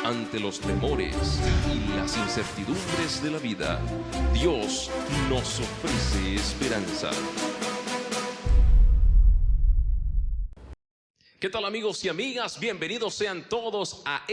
ante los temores y las incertidumbres de la vida, Dios nos ofrece esperanza. ¿Qué tal, amigos y amigas? Bienvenidos sean todos a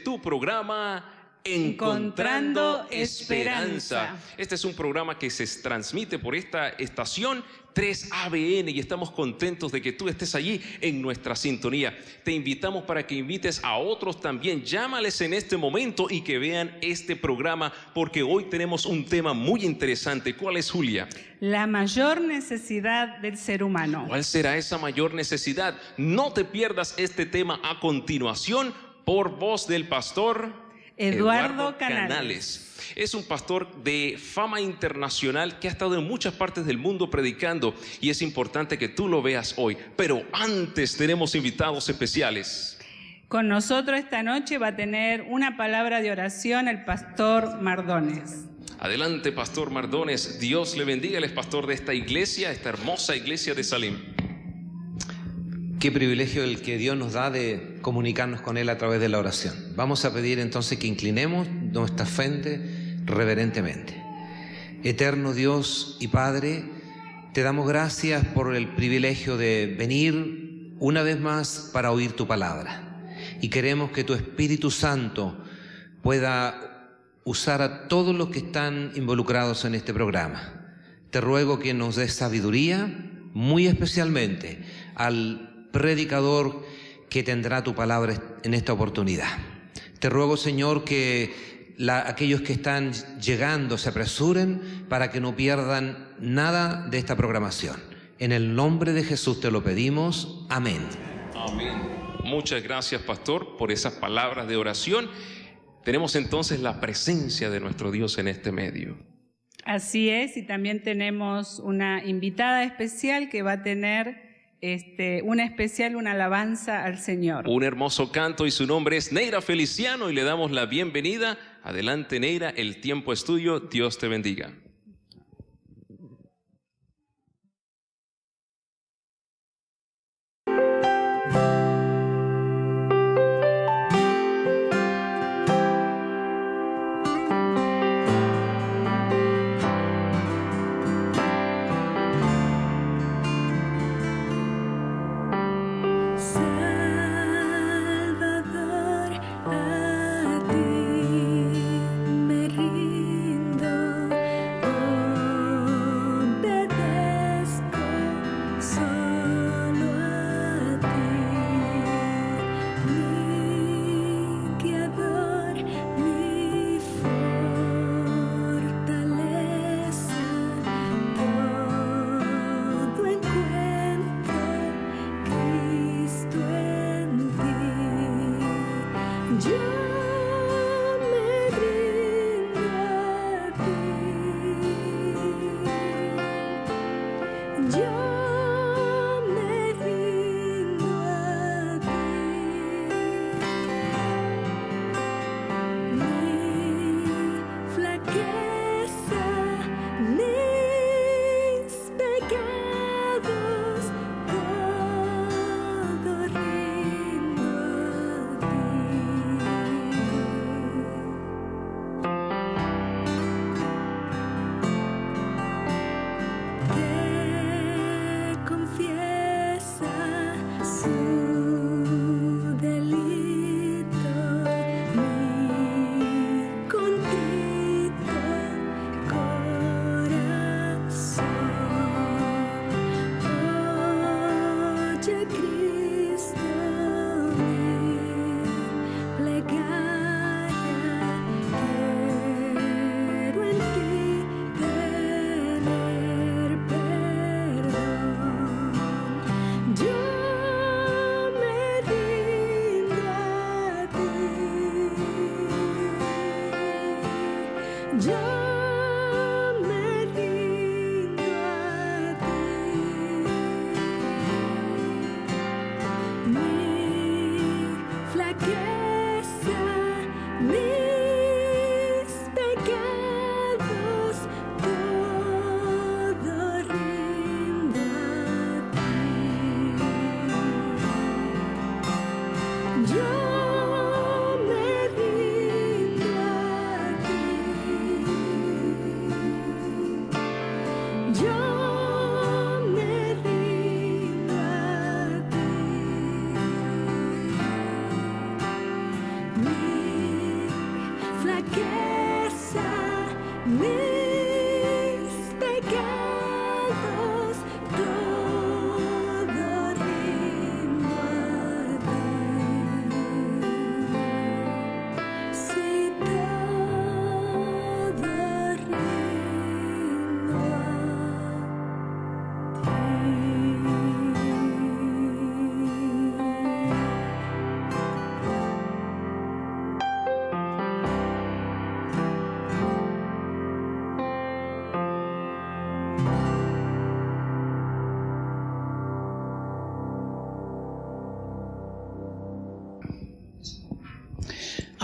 tu programa Encontrando Esperanza. Este es un programa que se transmite por esta estación 3ABN y estamos contentos de que tú estés allí en nuestra sintonía. Te invitamos para que invites a otros también. Llámales en este momento y que vean este programa, porque hoy tenemos un tema muy interesante. ¿Cuál es, Julia? La mayor necesidad del ser humano. ¿Cuál será esa mayor necesidad? No te pierdas este tema a continuación por voz del pastor Eduardo Canales. Es un pastor de fama internacional que ha estado en muchas partes del mundo predicando y es importante que tú lo veas hoy. Pero antes tenemos invitados especiales. Con nosotros esta noche va a tener una palabra de oración el pastor Mardones. Adelante, pastor Mardones. Dios le bendiga. Él es pastor de esta iglesia, esta hermosa iglesia de Salim. Qué privilegio el que Dios nos da de comunicarnos con Él a través de la oración. Vamos a pedir entonces que inclinemos nuestra frente reverentemente. Eterno Dios y Padre, te damos gracias por el privilegio de venir una vez más para oír tu palabra. Y queremos que tu Espíritu Santo pueda usar a todos los que están involucrados en este programa. Te ruego que nos des sabiduría, muy especialmente al predicador que tendrá tu palabra en esta oportunidad. Te ruego, Señor, que aquellos que están llegando se apresuren para que no pierdan nada de esta programación. En el nombre de Jesús te lo pedimos. Amén. Amén. Muchas gracias, pastor, por esas palabras de oración. Tenemos entonces la presencia de nuestro Dios en este medio. Así es, y también tenemos una invitada especial que va a tener una alabanza al Señor. Un hermoso canto y su nombre es Neira Feliciano y le damos la bienvenida. Adelante, Neira, el tiempo es tuyo. Dios te bendiga. Yo me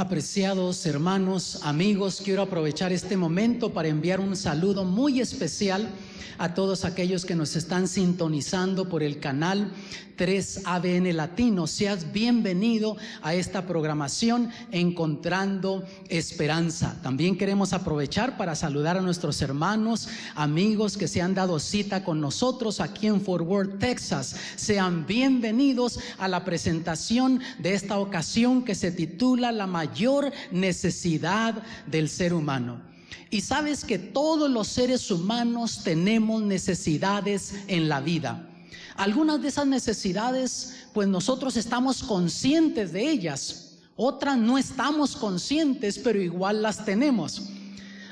Apreciados hermanos, amigos, quiero aprovechar este momento para enviar un saludo muy especial a todos aquellos que nos están sintonizando por el canal 3ABN Latino. Seas bienvenido a esta programación Encontrando Esperanza. También queremos aprovechar para saludar a nuestros hermanos, amigos que se han dado cita con nosotros aquí en Fort Worth, Texas. Sean bienvenidos a la presentación de esta ocasión que se titula La mayor necesidad del ser humano. Y sabes que todos los seres humanos tenemos necesidades en la vida. Algunas de esas necesidades, pues nosotros estamos conscientes de ellas. Otras no estamos conscientes, pero igual las tenemos.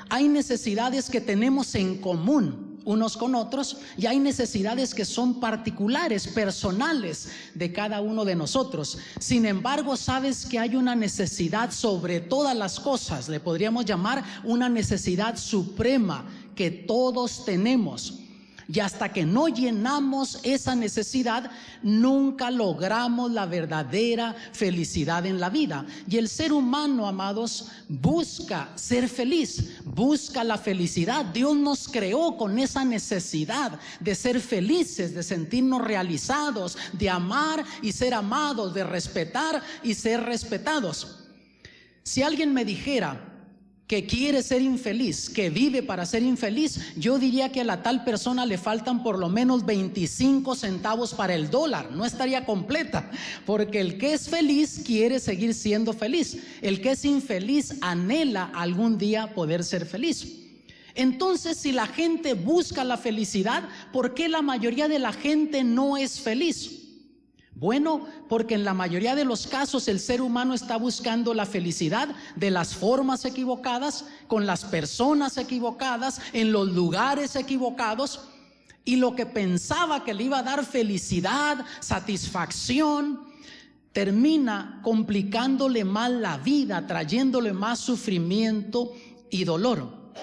Hay necesidades que tenemos en común unos con otros, y hay necesidades que son particulares, personales de cada uno de nosotros. Sin embargo, sabes que hay una necesidad sobre todas las cosas, le podríamos llamar una necesidad suprema que todos tenemos. Y hasta que no llenamos esa necesidad, nunca logramos la verdadera felicidad en la vida. Y el ser humano, amados, busca ser feliz, busca la felicidad. Dios nos creó con esa necesidad de ser felices, de sentirnos realizados, de amar y ser amados, de respetar y ser respetados. Si alguien me dijera que quiere ser infeliz, que vive para ser infeliz, yo diría que a la tal persona le faltan por lo menos 25 centavos para el dólar. No estaría completa, porque el que es feliz quiere seguir siendo feliz. El que es infeliz anhela algún día poder ser feliz. Entonces, si la gente busca la felicidad, ¿por qué la mayoría de la gente no es feliz? Bueno, porque en la mayoría de los casos el ser humano está buscando la felicidad de las formas equivocadas, con las personas equivocadas, en los lugares equivocados, y lo que pensaba que le iba a dar felicidad, satisfacción, termina complicándole más la vida, trayéndole más sufrimiento y dolor.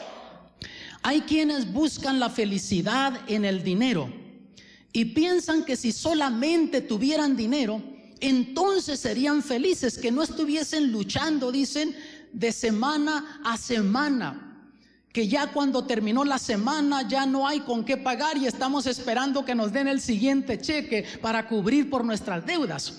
Hay quienes buscan la felicidad en el dinero y piensan que si solamente tuvieran dinero, entonces serían felices, que no estuviesen luchando, dicen, de semana a semana, que ya cuando terminó la semana ya no hay con qué pagar y estamos esperando que nos den el siguiente cheque para cubrir por nuestras deudas.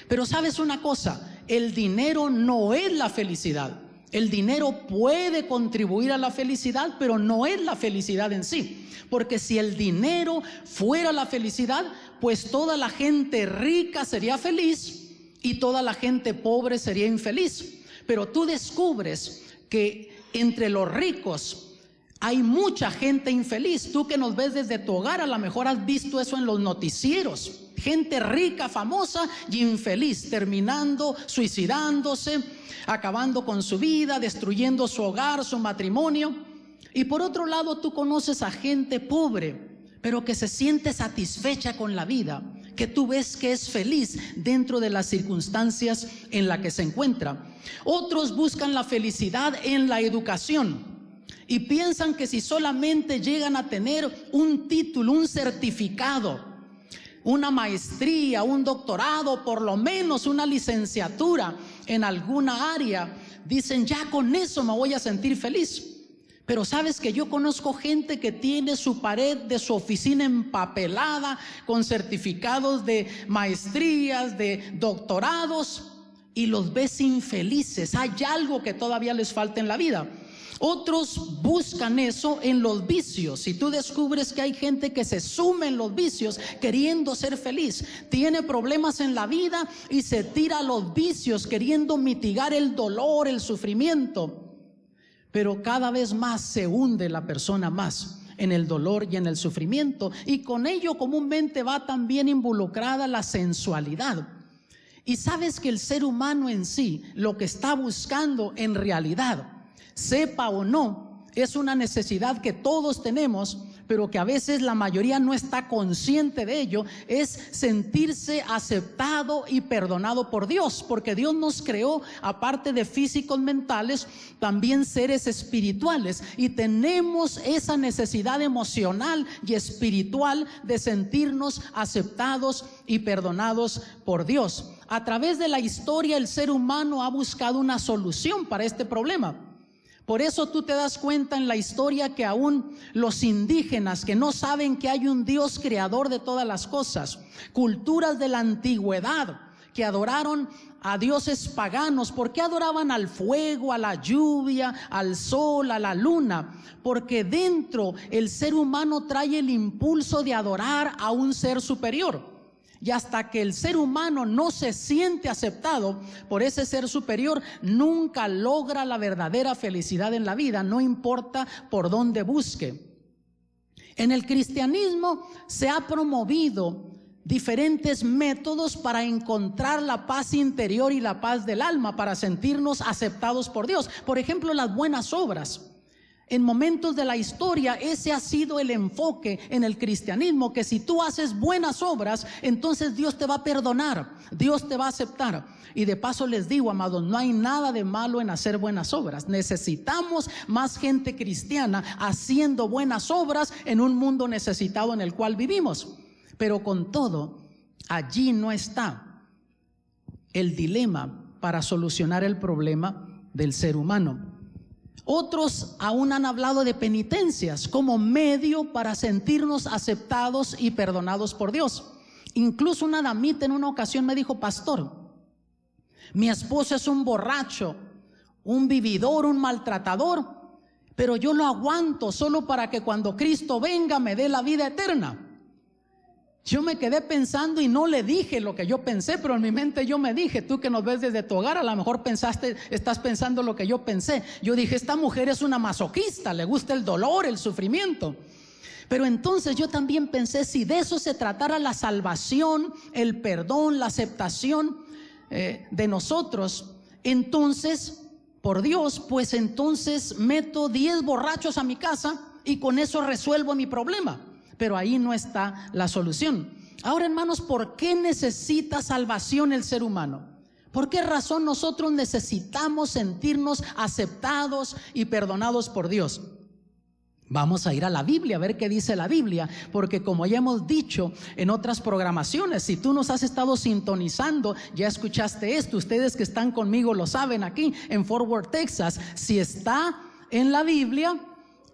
Pero sabes una cosa, el dinero no es la felicidad. El dinero puede contribuir a la felicidad, pero no es la felicidad en sí. Porque si el dinero fuera la felicidad, pues toda la gente rica sería feliz y toda la gente pobre sería infeliz. Pero tú descubres que entre los ricos hay mucha gente infeliz. Tú que nos ves desde tu hogar, a lo mejor has visto eso en los noticieros. Gente rica, famosa y infeliz, terminando, suicidándose, acabando con su vida, destruyendo su hogar, su matrimonio. Y por otro lado, tú conoces a gente pobre, pero que se siente satisfecha con la vida, que tú ves que es feliz dentro de las circunstancias en las que se encuentra. Otros buscan la felicidad en la educación y piensan que si solamente llegan a tener un título, un certificado, una maestría, un doctorado, por lo menos una licenciatura en alguna área, dicen, ya con eso me voy a sentir feliz. Pero sabes que yo conozco gente que tiene su pared de su oficina empapelada con certificados de maestrías, de doctorados, y los ves infelices. Hay algo que todavía les falta en la vida. Otros buscan eso en los vicios. Si tú descubres que hay gente que se sume en los vicios queriendo ser feliz, tiene problemas en la vida y se tira a los vicios queriendo mitigar el dolor, el sufrimiento. Pero cada vez más se hunde la persona más en el dolor y en el sufrimiento, y con ello comúnmente va también involucrada la sensualidad. Y sabes que el ser humano en sí, lo que está buscando en realidad, sepa o no, es una necesidad que todos tenemos, pero que a veces la mayoría no está consciente de ello, es sentirse aceptado y perdonado por Dios, porque Dios nos creó, aparte de físicos, mentales, también seres espirituales, y tenemos esa necesidad emocional y espiritual de sentirnos aceptados y perdonados por Dios. A través de la historia el ser humano ha buscado una solución para este problema. Por eso tú te das cuenta en la historia que aún los indígenas que no saben que hay un Dios creador de todas las cosas, culturas de la antigüedad que adoraron a dioses paganos. ¿Por qué adoraban al fuego, a la lluvia, al sol, a la luna? Porque dentro el ser humano trae el impulso de adorar a un ser superior. Y hasta que el ser humano no se siente aceptado por ese ser superior, nunca logra la verdadera felicidad en la vida, no importa por dónde busque. En el cristianismo se ha promovido diferentes métodos para encontrar la paz interior y la paz del alma, para sentirnos aceptados por Dios. Por ejemplo, las buenas obras. En momentos de la historia ese ha sido el enfoque en el cristianismo, que si tú haces buenas obras, entonces Dios te va a perdonar, Dios te va a aceptar. Y de paso les digo, amados, no hay nada de malo en hacer buenas obras. Necesitamos más gente cristiana haciendo buenas obras en un mundo necesitado en el cual vivimos. Pero con todo, allí no está el dilema para solucionar el problema del ser humano. Otros aún han hablado de penitencias como medio para sentirnos aceptados y perdonados por Dios. Incluso una damita en una ocasión me dijo: pastor, mi esposo es un borracho, un vividor, un maltratador, pero yo lo aguanto solo para que cuando Cristo venga me dé la vida eterna. Yo me quedé pensando y no le dije lo que yo pensé, pero en mi mente yo me dije: tú que nos ves desde tu hogar, a lo mejor estás pensando lo que yo pensé. Yo dije: esta mujer es una masoquista, le gusta el dolor, el sufrimiento. Pero entonces yo también pensé, si de eso se tratara la salvación, el perdón, la aceptación de nosotros, entonces, por Dios, pues entonces meto 10 borrachos a mi casa y con eso resuelvo mi problema. Pero ahí no está la solución. Ahora, hermanos, ¿por qué necesita salvación el ser humano? ¿Por qué razón nosotros necesitamos sentirnos aceptados y perdonados por Dios? Vamos a ir a la Biblia a ver qué dice la Biblia, porque como ya hemos dicho en otras programaciones, si tú nos has estado sintonizando, ya escuchaste esto. Ustedes que están conmigo lo saben aquí en Fort Worth, Texas. Si está en la Biblia,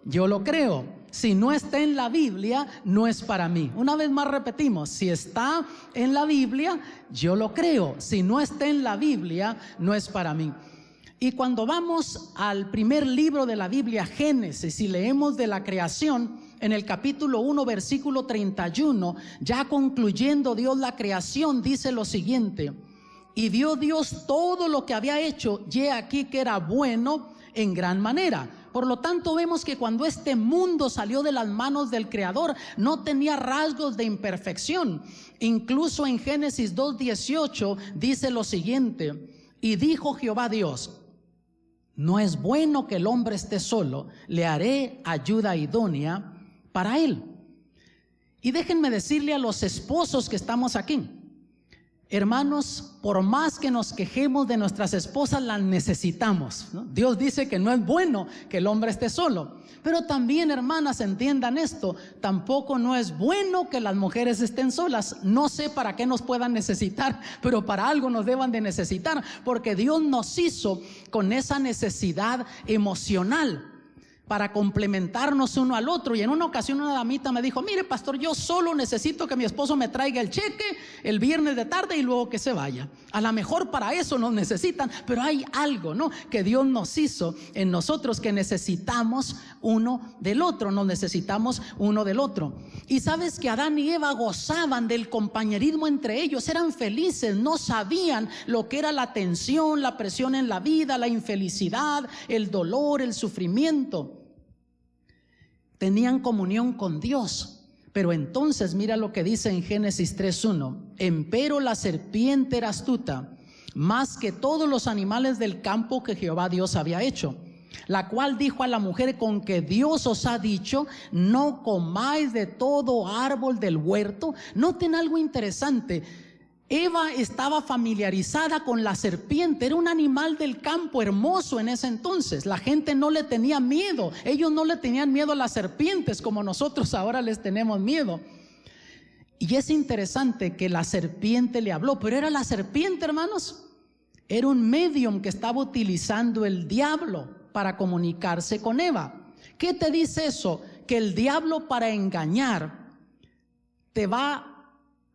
yo lo creo. Si no está en la Biblia, no es para mí. Una vez más repetimos: si está en la Biblia, yo lo creo. Si no está en la Biblia, no es para mí. Y cuando vamos al primer libro de la Biblia, Génesis, y leemos de la creación, en el capítulo 1, versículo 31, ya concluyendo Dios la creación, dice lo siguiente: y vio Dios todo lo que había hecho, y he aquí que era bueno en gran manera. Por lo tanto, vemos que cuando este mundo salió de las manos del Creador, no tenía rasgos de imperfección. Incluso en Génesis 2:18 dice lo siguiente: y dijo Jehová Dios: no es bueno que el hombre esté solo, le haré ayuda idónea para él. Y déjenme decirle a los esposos que estamos aquí, hermanos, por más que nos quejemos de nuestras esposas, las necesitamos, ¿no? Dios dice que no es bueno que el hombre esté solo. Pero también, hermanas, entiendan esto: tampoco no es bueno que las mujeres estén solas. No sé para qué nos puedan necesitar, pero para algo nos deban de necesitar, porque Dios nos hizo con esa necesidad emocional para complementarnos uno al otro. Y en una ocasión una damita me dijo: mire, pastor, yo solo necesito que mi esposo me traiga el cheque el viernes de tarde y luego que se vaya. A lo mejor para eso nos necesitan, pero hay algo, ¿no?, que Dios nos hizo en nosotros, que necesitamos uno del otro, nos necesitamos uno del otro. Y sabes que Adán y Eva gozaban del compañerismo entre ellos, eran felices, no sabían lo que era la tensión, la presión en la vida, la infelicidad, el dolor, el sufrimiento. Tenían comunión con Dios. Pero entonces mira lo que dice en Génesis 3:1: empero la serpiente era astuta más que todos los animales del campo que Jehová Dios había hecho, la cual dijo a la mujer: con que Dios os ha dicho, no comáis de todo árbol del huerto. Noten algo interesante: Eva estaba familiarizada con la serpiente, era un animal del campo hermoso en ese entonces. La gente no le tenía miedo, ellos no le tenían miedo a las serpientes como nosotros ahora les tenemos miedo. Y es interesante que la serpiente le habló, pero era la serpiente, hermanos. Era un medium que estaba utilizando el diablo para comunicarse con Eva. ¿Qué te dice eso? Que el diablo, para engañar, te va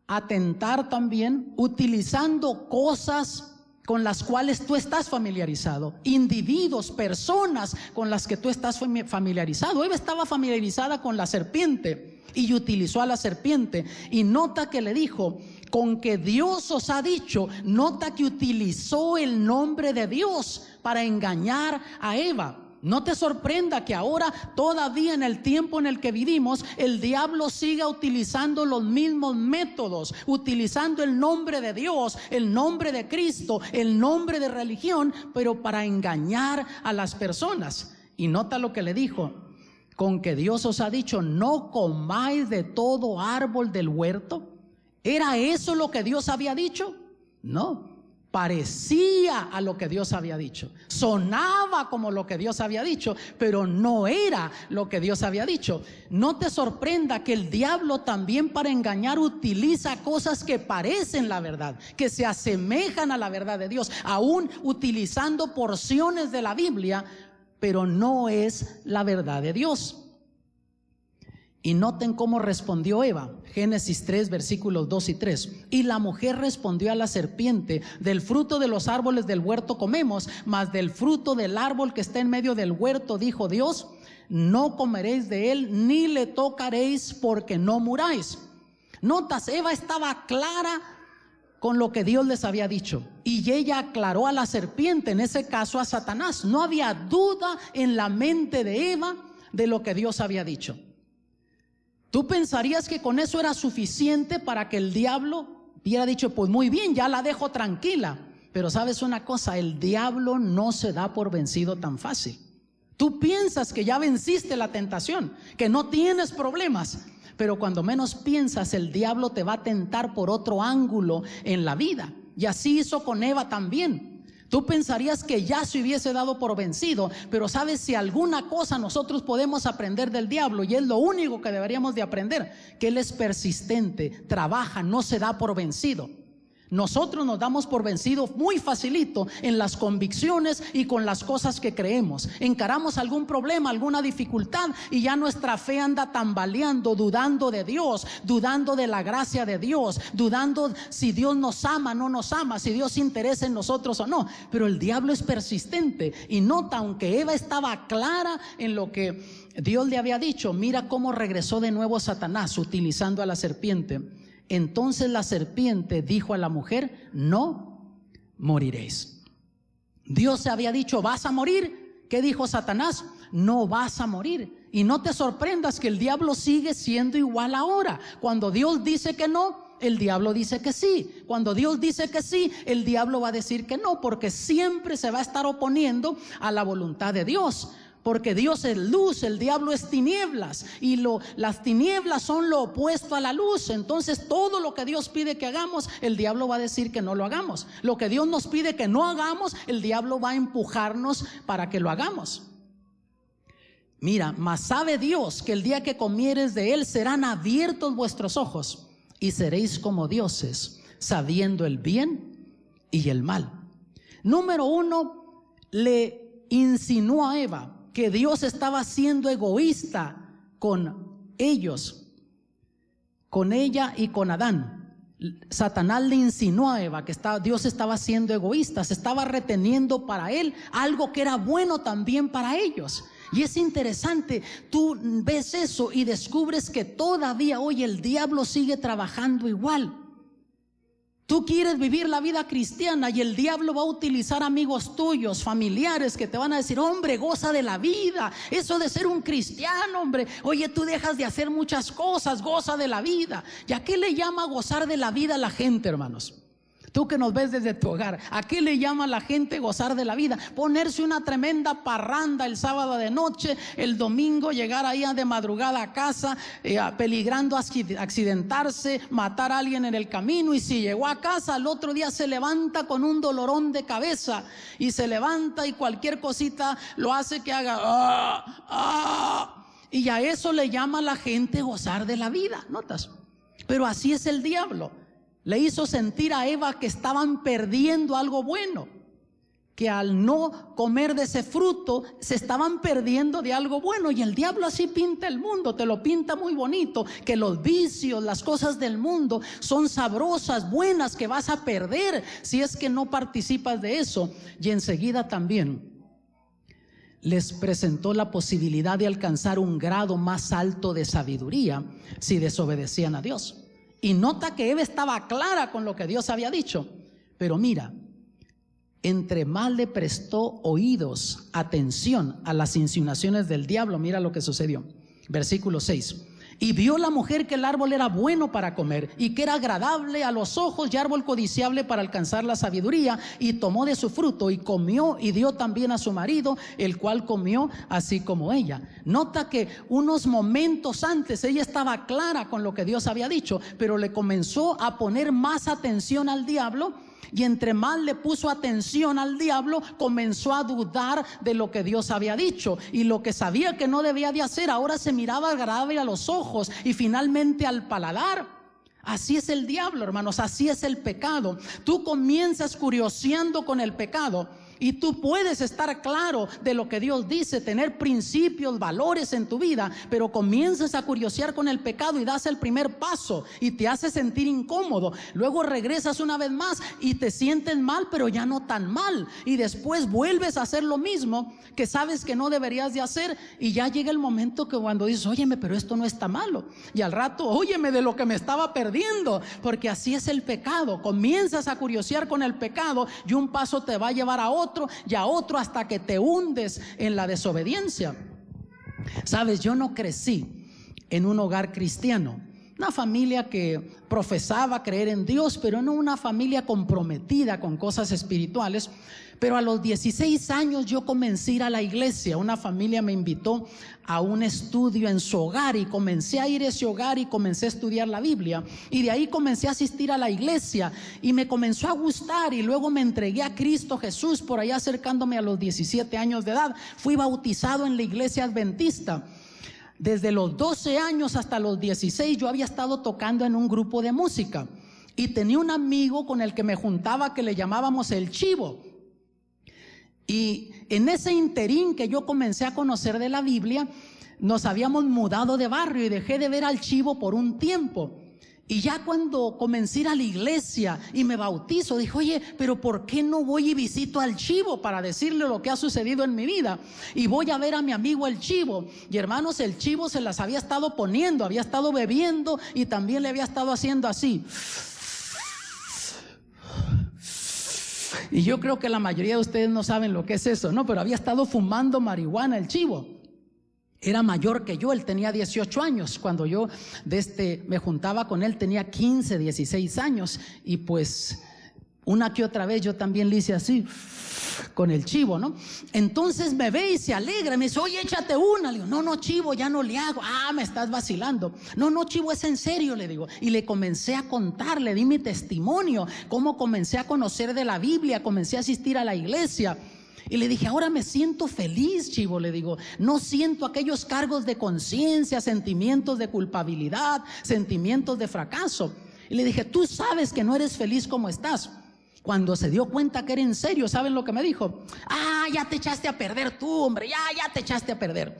a tentar también utilizando cosas con las cuales tú estás familiarizado, individuos, personas con las que tú estás familiarizado. Eva estaba familiarizada con la serpiente y utilizó a la serpiente. Y nota que le dijo: con que Dios os ha dicho. Nota que utilizó el nombre de Dios para engañar a Eva. No te sorprenda que ahora, todavía en el tiempo en el que vivimos, el diablo siga utilizando los mismos métodos, utilizando el nombre de Dios, el nombre de Cristo, el nombre de religión, pero para engañar a las personas. Y nota lo que le dijo: con que Dios os ha dicho, no comáis de todo árbol del huerto. ¿Era eso lo que Dios había dicho? No. Parecía a lo que Dios había dicho, sonaba como lo que Dios había dicho, pero no era lo que Dios había dicho. No te sorprenda que el diablo también, para engañar, utiliza cosas que parecen la verdad, que se asemejan a la verdad de Dios, aún utilizando porciones de la Biblia, pero no es la verdad de Dios. Y noten cómo respondió Eva. Génesis 3, versículos 2 y 3. Y la mujer respondió a la serpiente: del fruto de los árboles del huerto comemos, mas del fruto del árbol que está en medio del huerto, dijo Dios, no comeréis de él, ni le tocaréis, porque no muráis. Notas, Eva estaba clara con lo que Dios les había dicho, y ella aclaró a la serpiente, en ese caso a Satanás. No había duda en la mente de Eva de lo que Dios había dicho. Tú pensarías que con eso era suficiente para que el diablo hubiera dicho: pues muy bien, ya la dejo tranquila. Pero sabes una cosa, el diablo no se da por vencido tan fácil. Tú piensas que ya venciste la tentación, que no tienes problemas, pero cuando menos piensas, el diablo te va a tentar por otro ángulo en la vida. Y así hizo con Eva también. Tú pensarías que ya se hubiese dado por vencido, pero sabes, si alguna cosa nosotros podemos aprender del diablo, y es lo único que deberíamos de aprender, que él es persistente, trabaja, no se da por vencido. Nosotros nos damos por vencido muy facilito en las convicciones y con las cosas que creemos. Encaramos algún problema, alguna dificultad, y ya nuestra fe anda tambaleando, dudando de Dios, dudando de la gracia de Dios, dudando si Dios nos ama o no nos ama, si Dios se interesa en nosotros o no. Pero el diablo es persistente, y nota, aunque Eva estaba clara en lo que Dios le había dicho, mira cómo regresó de nuevo Satanás utilizando a la serpiente. Entonces la serpiente dijo a la mujer: no moriréis. Dios se había dicho: vas a morir. ¿Qué dijo Satanás? No vas a morir. Y no te sorprendas que el diablo sigue siendo igual ahora. Cuando Dios dice que no, el diablo dice que sí. Cuando Dios dice que sí, el diablo va a decir que no, porque siempre se va a estar oponiendo a la voluntad de Dios. Porque Dios es luz, el diablo es tinieblas, y las tinieblas son lo opuesto a la luz. Entonces todo lo que Dios pide que hagamos, el diablo va a decir que no lo hagamos. Lo que Dios nos pide que no hagamos, el diablo va a empujarnos para que lo hagamos. Mira, mas sabe Dios que el día que comieres de él serán abiertos vuestros ojos, y seréis como dioses, sabiendo el bien y el mal. Número 1, le insinuó a Eva que Dios estaba siendo egoísta con ellos, con ella y con Adán. Satanás le insinuó a Eva que Dios estaba siendo egoísta, se estaba reteniendo para él algo que era bueno también para ellos. Y es interesante, tú ves eso y descubres que todavía hoy el diablo sigue trabajando igual. Tú quieres vivir la vida cristiana y el diablo va a utilizar amigos tuyos, familiares, que te van a decir: hombre, goza de la vida, eso de ser un cristiano, hombre, oye, tú dejas de hacer muchas cosas, goza de la vida. ¿Y a qué le llama gozar de la vida a la gente, hermanos? Tú que nos ves desde tu hogar, ¿a qué le llama a la gente gozar de la vida? Ponerse una tremenda parranda el sábado de noche, el domingo llegar ahí de madrugada a casa, peligrando accidentarse, matar a alguien en el camino, y si llegó a casa al otro día se levanta con un dolorón de cabeza, y se levanta y cualquier cosita lo hace que haga y a eso le llama a la gente gozar de la vida. ¿Notas? Pero así es el diablo. Le hizo sentir a Eva que estaban perdiendo algo bueno, que al no comer de ese fruto se estaban perdiendo de algo bueno. Y el diablo así pinta el mundo, te lo pinta muy bonito, que los vicios, las cosas del mundo son sabrosas, buenas, que vas a perder si es que no participas de eso. Y enseguida también les presentó la posibilidad de alcanzar un grado más alto de sabiduría si desobedecían a Dios. Y nota que Eva estaba clara con lo que Dios había dicho, pero mira, entre más le prestó oídos, atención a las insinuaciones del diablo, mira lo que sucedió. Versículo 6. Y vio la mujer que el árbol era bueno para comer y que era agradable a los ojos y árbol codiciable para alcanzar la sabiduría, y tomó de su fruto y comió y dio también a su marido, el cual comió así como ella. Nota que unos momentos antes ella estaba clara con lo que Dios había dicho, pero le comenzó a poner más atención al diablo. Y entre más le puso atención al diablo, comenzó a dudar de lo que Dios había dicho. Y lo que sabía que no debía de hacer, ahora se miraba agradable a los ojos y finalmente al paladar. Así es el diablo, hermanos, así es el pecado. Tú comienzas curioseando con el pecado. Y tú puedes estar claro de lo que Dios dice, tener principios, valores en tu vida, pero comienzas a curiosear con el pecado y das el primer paso y te hace sentir incómodo. Luego regresas una vez más y te sientes mal, pero ya no tan mal. Y después vuelves a hacer lo mismo que sabes que no deberías de hacer, y ya llega el momento que cuando dices, óyeme, pero esto no está malo. Y al rato, óyeme, de lo que me estaba perdiendo, porque así es el pecado. Comienzas a curiosear con el pecado y un paso te va a llevar a otro y a otro hasta que te hundes en la desobediencia. Sabes, yo no crecí en un hogar cristiano, una familia que profesaba creer en Dios, pero no una familia comprometida con cosas espirituales. Pero a los 16 años yo comencé a ir a la iglesia. Una familia me invitó a un estudio en su hogar y comencé a ir a ese hogar y comencé a estudiar la Biblia. Y de ahí comencé a asistir a la iglesia y me comenzó a gustar, y luego me entregué a Cristo Jesús por allá acercándome a los 17 años de edad. Fui bautizado en la iglesia adventista. Desde los 12 años hasta los 16 yo había estado tocando en un grupo de música y tenía un amigo con el que me juntaba que le llamábamos el Chivo. Y en ese interín que yo comencé a conocer de la Biblia, nos habíamos mudado de barrio y dejé de ver al Chivo por un tiempo. Y ya cuando comencé a ir a la iglesia y me bautizo, dije, oye, pero ¿por qué no voy y visito al Chivo para decirle lo que ha sucedido en mi vida? Y voy a ver a mi amigo el Chivo. Y hermanos, el Chivo se las había estado poniendo, había estado bebiendo y también le había estado haciendo así. Y yo creo que la mayoría de ustedes no saben lo que es eso, ¿no? Pero había estado fumando marihuana el Chivo. Era mayor que yo, él tenía 18 años. Cuando yo me juntaba con él tenía 15, 16 años. Y pues una que otra vez yo también le hice así con el Chivo, ¿no? Entonces me ve y se alegra, me dice, oye, échate una. Le digo, no, Chivo, ya no le hago. Ah, me estás vacilando. No, Chivo, es en serio, le digo. Y le comencé a contar, le di mi testimonio, cómo comencé a conocer de la Biblia, comencé a asistir a la iglesia. Y le dije, ahora me siento feliz, Chivo, le digo. No siento aquellos cargos de conciencia, sentimientos de culpabilidad, sentimientos de fracaso. Y le dije, tú sabes que no eres feliz como estás. Cuando se dio cuenta que era en serio, ¿saben lo que me dijo? Ah, ya te echaste a perder tú, hombre, ya te echaste a perder.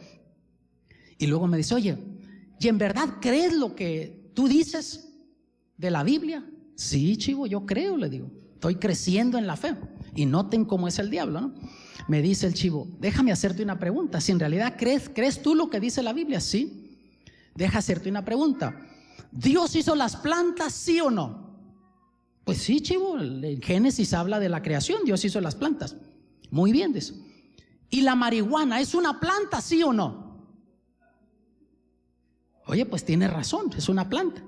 Y luego me dice, oye, ¿y en verdad crees lo que tú dices de la Biblia? Sí, Chivo, yo creo, le digo. Estoy creciendo en la fe. Y noten cómo es el diablo, ¿no? Me dice el Chivo, déjame hacerte una pregunta. Si en realidad crees tú lo que dice la Biblia, sí. Deja hacerte una pregunta. ¿Dios hizo las plantas, sí o no? Pues sí, Chivo, en Génesis habla de la creación, Dios hizo las plantas. Muy bien, dice. ¿Y la marihuana es una planta, sí o no? Oye, pues tiene razón, es una planta.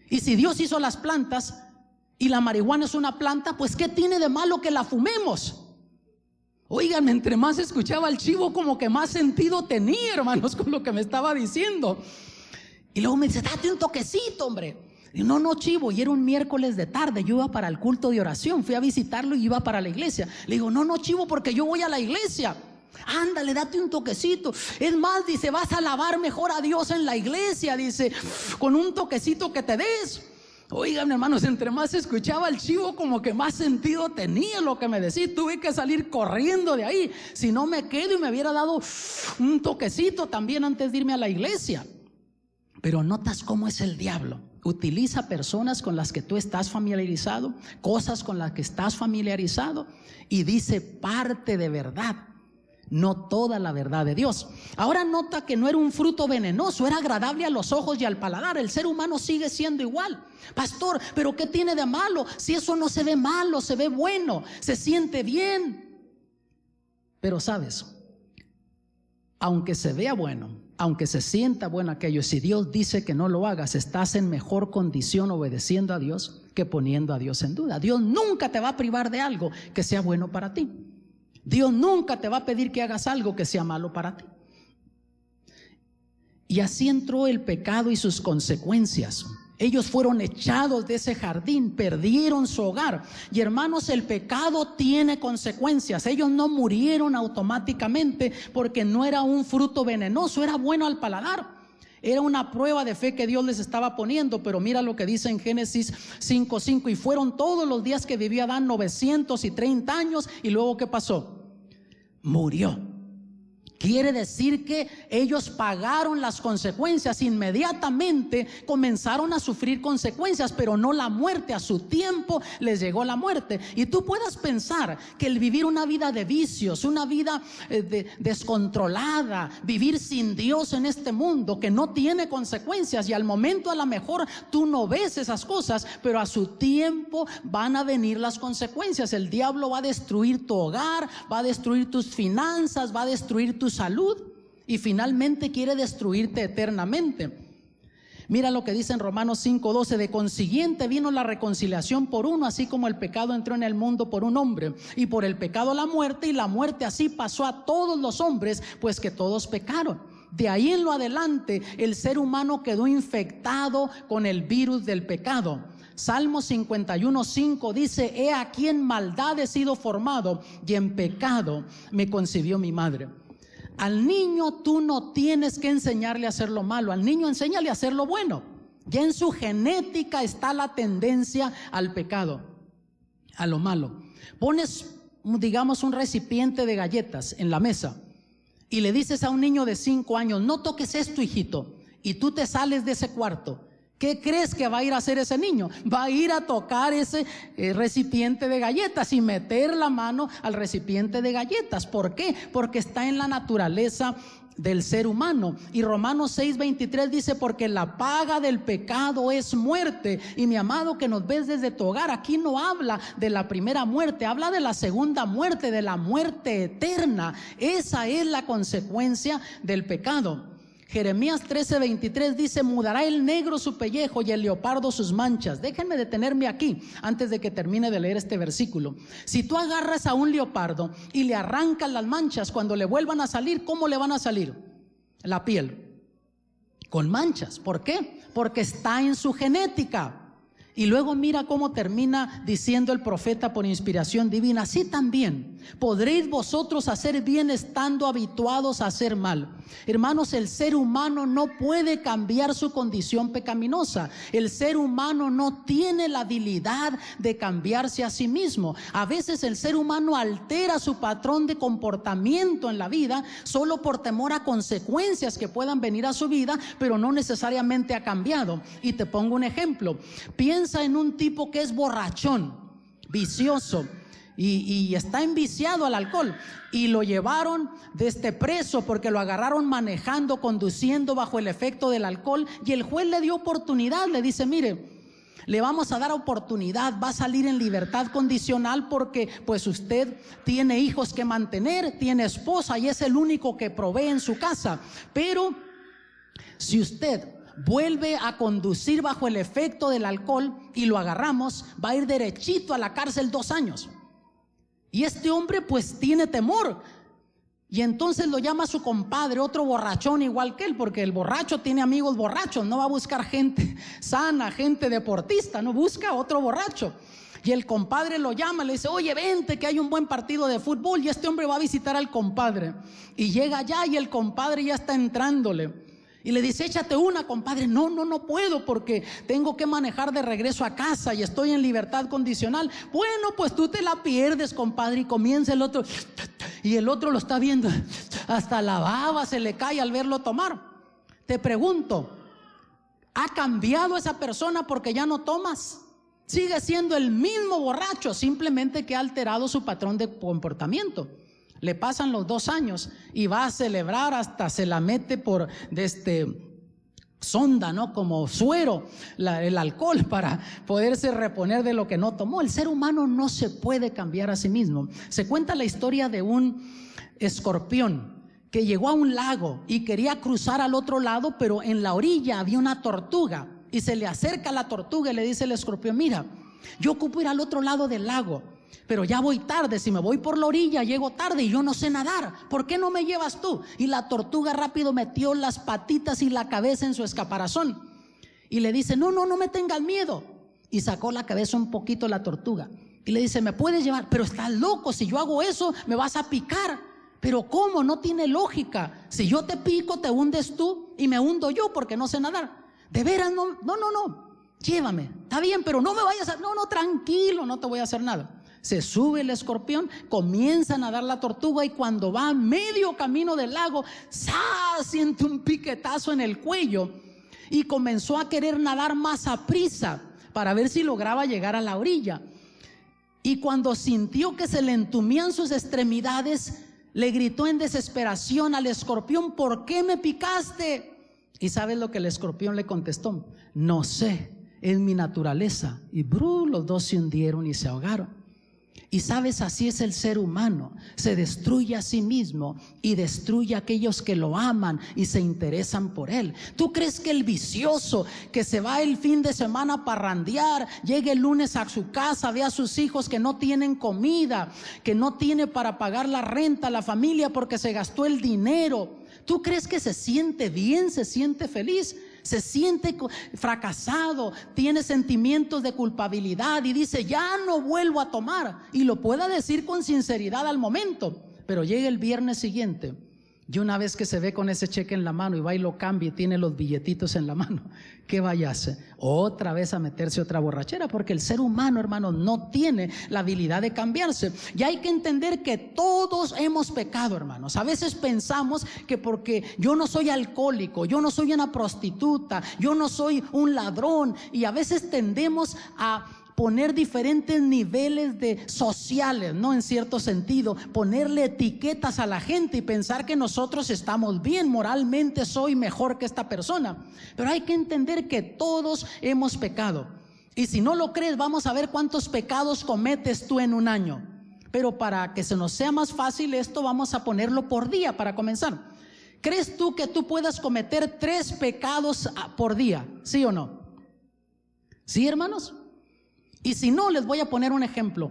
Y si Dios hizo las plantas y la marihuana es una planta, pues ¿qué tiene de malo que la fumemos? Oigan, entre más escuchaba al Chivo, como que más sentido tenía, hermanos, con lo que me estaba diciendo. Y luego me dice, date un toquecito, hombre. Y no, Chivo, y era un miércoles de tarde, yo iba para el culto de oración, fui a visitarlo y iba para la iglesia. Le digo, no, Chivo, porque yo voy a la iglesia. ándale, date un toquecito. Es más, dice, vas a alabar mejor a Dios en la iglesia, dice, con un toquecito que te des. Oigan, hermanos, entre más escuchaba el chivo, como que más sentido tenía lo que me decía. Tuve que salir corriendo de ahí, si no me quedo, y me hubiera dado un toquecito también antes de irme a la iglesia. Pero notas cómo es el diablo. Utiliza personas con las que tú estás familiarizado, cosas con las que estás familiarizado, y dice parte de verdad, no toda la verdad de Dios. Ahora nota que no era un fruto venenoso, era agradable a los ojos y al paladar. El ser humano sigue siendo igual. Pastor, ¿pero qué tiene de malo? Si eso no se ve malo, se ve bueno, se siente bien. Pero sabes, aunque se vea bueno, aunque se sienta bueno aquello, si Dios dice que no lo hagas, estás en mejor condición obedeciendo a Dios que poniendo a Dios en duda. Dios nunca te va a privar de algo que sea bueno para ti. Dios nunca te va a pedir que hagas algo que sea malo para ti. Y así entró el pecado y sus consecuencias. Ellos fueron echados de ese jardín, perdieron su hogar. Y hermanos, el pecado tiene consecuencias. Ellos no murieron automáticamente porque no era un fruto venenoso, era bueno al paladar. Era una prueba de fe que Dios les estaba poniendo. Pero mira lo que dice en Génesis 5:5. Y fueron todos los días que vivió Adán 930 años. Y luego ¿qué pasó? Murió. Quiere decir que ellos pagaron las consecuencias. Inmediatamente comenzaron a sufrir consecuencias, pero no la muerte. A su tiempo les llegó la muerte. Y tú puedas pensar que el vivir una vida de vicios, una vida descontrolada, vivir sin Dios en este mundo que no tiene consecuencias, y al momento a lo mejor tú no ves esas cosas, pero a su tiempo van a venir las consecuencias. El diablo va a destruir tu hogar, va a destruir tus finanzas, va a destruir tu salud, y finalmente quiere destruirte eternamente. Mira lo que dice en Romanos 5:12. De consiguiente vino la reconciliación por uno, así como el pecado entró en el mundo por un hombre, y por el pecado la muerte, y la muerte así pasó a todos los hombres, pues que todos pecaron. De ahí en lo adelante el ser humano quedó infectado con el virus del pecado. Salmo 51:5 dice: he aquí en maldad he sido formado, y en pecado me concibió mi madre. Al niño tú no tienes que enseñarle a hacer lo malo, al niño enséñale a hacer lo bueno. Ya en su genética está la tendencia al pecado, a lo malo. Pones, digamos, un recipiente de galletas en la mesa y le dices a un niño de 5 años: no toques esto, hijito, y tú te sales de ese cuarto. ¿Qué crees que va a ir a hacer ese niño? Va a ir a tocar ese recipiente de galletas y meter la mano al recipiente de galletas. ¿Por qué? Porque está en la naturaleza del ser humano. Y Romanos 6:23 dice: porque la paga del pecado es muerte. Y mi amado que nos ves desde tu hogar, aquí no habla de la primera muerte, habla de la segunda muerte, de la muerte eterna. Esa es la consecuencia del pecado. Jeremías 13:23 dice: mudará el negro su pellejo y el leopardo sus manchas. Déjenme detenerme aquí antes de que termine de leer este versículo. Si tú agarras a un leopardo y le arrancas las manchas, cuando le vuelvan a salir, ¿cómo le van a salir? La piel con manchas. ¿Por qué? Porque está en su genética. Y luego mira cómo termina diciendo el profeta por inspiración divina: así también podréis vosotros hacer bien estando habituados a hacer mal. Hermanos, el ser humano no puede cambiar su condición pecaminosa. El ser humano no tiene la habilidad de cambiarse a sí mismo. A veces el ser humano altera su patrón de comportamiento en la vida solo por temor a consecuencias que puedan venir a su vida, pero no necesariamente ha cambiado. Y te pongo un ejemplo. Piensa en un tipo que es borrachón, vicioso, y está enviciado al alcohol, y lo llevaron preso porque lo agarraron manejando, conduciendo bajo el efecto del alcohol, y el juez le dio oportunidad, le dice: mire, le vamos a dar oportunidad, va a salir en libertad condicional porque pues usted tiene hijos que mantener, tiene esposa y es el único que provee en su casa, pero si usted vuelve a conducir bajo el efecto del alcohol y lo agarramos, va a ir derechito a la cárcel 2 años. Y este hombre pues tiene temor, y entonces lo llama a su compadre, otro borrachón igual que él, porque el borracho tiene amigos borrachos, no va a buscar gente sana, gente deportista, no busca otro borracho. Y el compadre lo llama, le dice: oye, vente que hay un buen partido de fútbol. Y este hombre va a visitar al compadre. Y llega allá y el compadre ya está entrándole. Y le dice: échate una, compadre. No puedo porque tengo que manejar de regreso a casa y estoy en libertad condicional. Bueno, pues tú te la pierdes, compadre. Y comienza el otro, y el otro lo está viendo, hasta la baba se le cae al verlo tomar. Te pregunto, ¿ha cambiado esa persona porque ya no tomas? Sigue siendo el mismo borracho, simplemente que ha alterado su patrón de comportamiento. Le pasan los 2 años y va a celebrar, hasta se la mete por sonda, ¿no? Como suero, el alcohol, para poderse reponer de lo que no tomó. El ser humano no se puede cambiar a sí mismo. Se cuenta la historia de un escorpión que llegó a un lago y quería cruzar al otro lado, pero en la orilla había una tortuga, y se le acerca a la tortuga y le dice el escorpión: mira, yo ocupo ir al otro lado del lago, pero ya voy tarde. Si me voy por la orilla llego tarde y yo no sé nadar. ¿Por qué no me llevas tú? Y la tortuga rápido metió las patitas y la cabeza en su escaparazón y le dice: no me tengas miedo. Y sacó la cabeza un poquito la tortuga y le dice: me puedes llevar. Pero estás loco, si yo hago eso me vas a picar. Pero ¿cómo? No tiene lógica. Si yo te pico, te hundes tú y me hundo yo porque no sé nadar. De veras, no, llévame. Está bien, pero no me vayas a... No, tranquilo, no te voy a hacer nada. Se sube el escorpión, comienza a nadar la tortuga, y cuando va a medio camino del lago, ¡zas!, siente un piquetazo en el cuello y comenzó a querer nadar más a prisa para ver si lograba llegar a la orilla. Y cuando sintió que se le entumían sus extremidades, le gritó en desesperación al escorpión: ¿por qué me picaste? ¿Y sabes lo que el escorpión le contestó? No sé, es mi naturaleza. Y los dos se hundieron y se ahogaron. Y sabes, así es el ser humano: se destruye a sí mismo y destruye a aquellos que lo aman y se interesan por él. ¿Tú crees que el vicioso que se va el fin de semana a parrandear, llegue el lunes a su casa, ve a sus hijos que no tienen comida, que no tiene para pagar la renta a la familia porque se gastó el dinero? ¿Tú crees que se siente bien, se siente feliz? Se siente fracasado, tiene sentimientos de culpabilidad y dice: ya no vuelvo a tomar. Y lo pueda decir con sinceridad al momento, pero llega el viernes siguiente y una vez que se ve con ese cheque en la mano y va y lo cambia y tiene los billetitos en la mano, ¿qué vaya a hacer? Otra vez a meterse otra borrachera, porque el ser humano, hermano, no tiene la habilidad de cambiarse. Y hay que entender que todos hemos pecado, hermanos. A veces pensamos que porque yo no soy alcohólico, yo no soy una prostituta, yo no soy un ladrón, y a veces tendemos a poner diferentes niveles de sociales, ¿no? En cierto sentido, ponerle etiquetas a la gente y pensar que nosotros estamos bien, moralmente soy mejor que esta persona. Pero hay que entender que todos hemos pecado. Y si no lo crees, vamos a ver cuántos pecados cometes tú en un año. Pero para que se nos sea más fácil esto, vamos a ponerlo por día para comenzar. ¿Crees tú que tú puedas cometer 3 pecados por día? ¿Sí o no? ¿Sí, hermanos? Y si no, les voy a poner un ejemplo.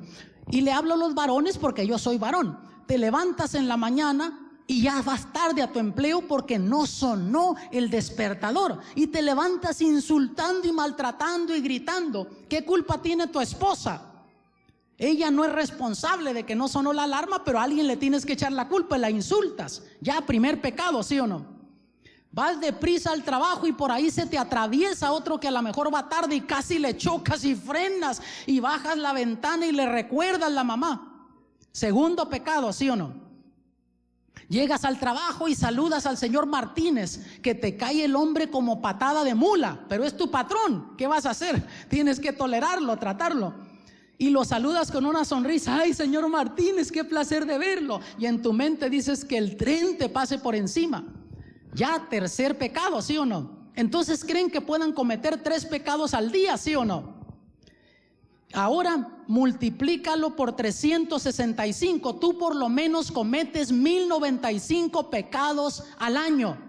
Y le hablo a los varones porque yo soy varón. Te levantas en la mañana y ya vas tarde a tu empleo porque no sonó el despertador. Y te levantas insultando y maltratando y gritando. ¿Qué culpa tiene tu esposa? Ella no es responsable de que no sonó la alarma, pero a alguien le tienes que echar la culpa y la insultas. Ya, primer pecado, ¿sí o no? Vas deprisa al trabajo y por ahí se te atraviesa otro que a lo mejor va tarde y casi le chocas y frenas y bajas la ventana y le recuerdas a la mamá. Segundo pecado, ¿sí o no? Llegas al trabajo y saludas al señor Martínez, que te cae el hombre como patada de mula, pero es tu patrón. ¿Qué vas a hacer? Tienes que tolerarlo, tratarlo. Y lo saludas con una sonrisa: ay, señor Martínez, qué placer de verlo. Y en tu mente dices que el tren te pase por encima. Ya, tercer pecado, ¿sí o no? Entonces, ¿creen que puedan cometer 3 pecados al día, sí o no? Ahora, multiplícalo por 365. Tú por lo menos cometes 1095 pecados al año.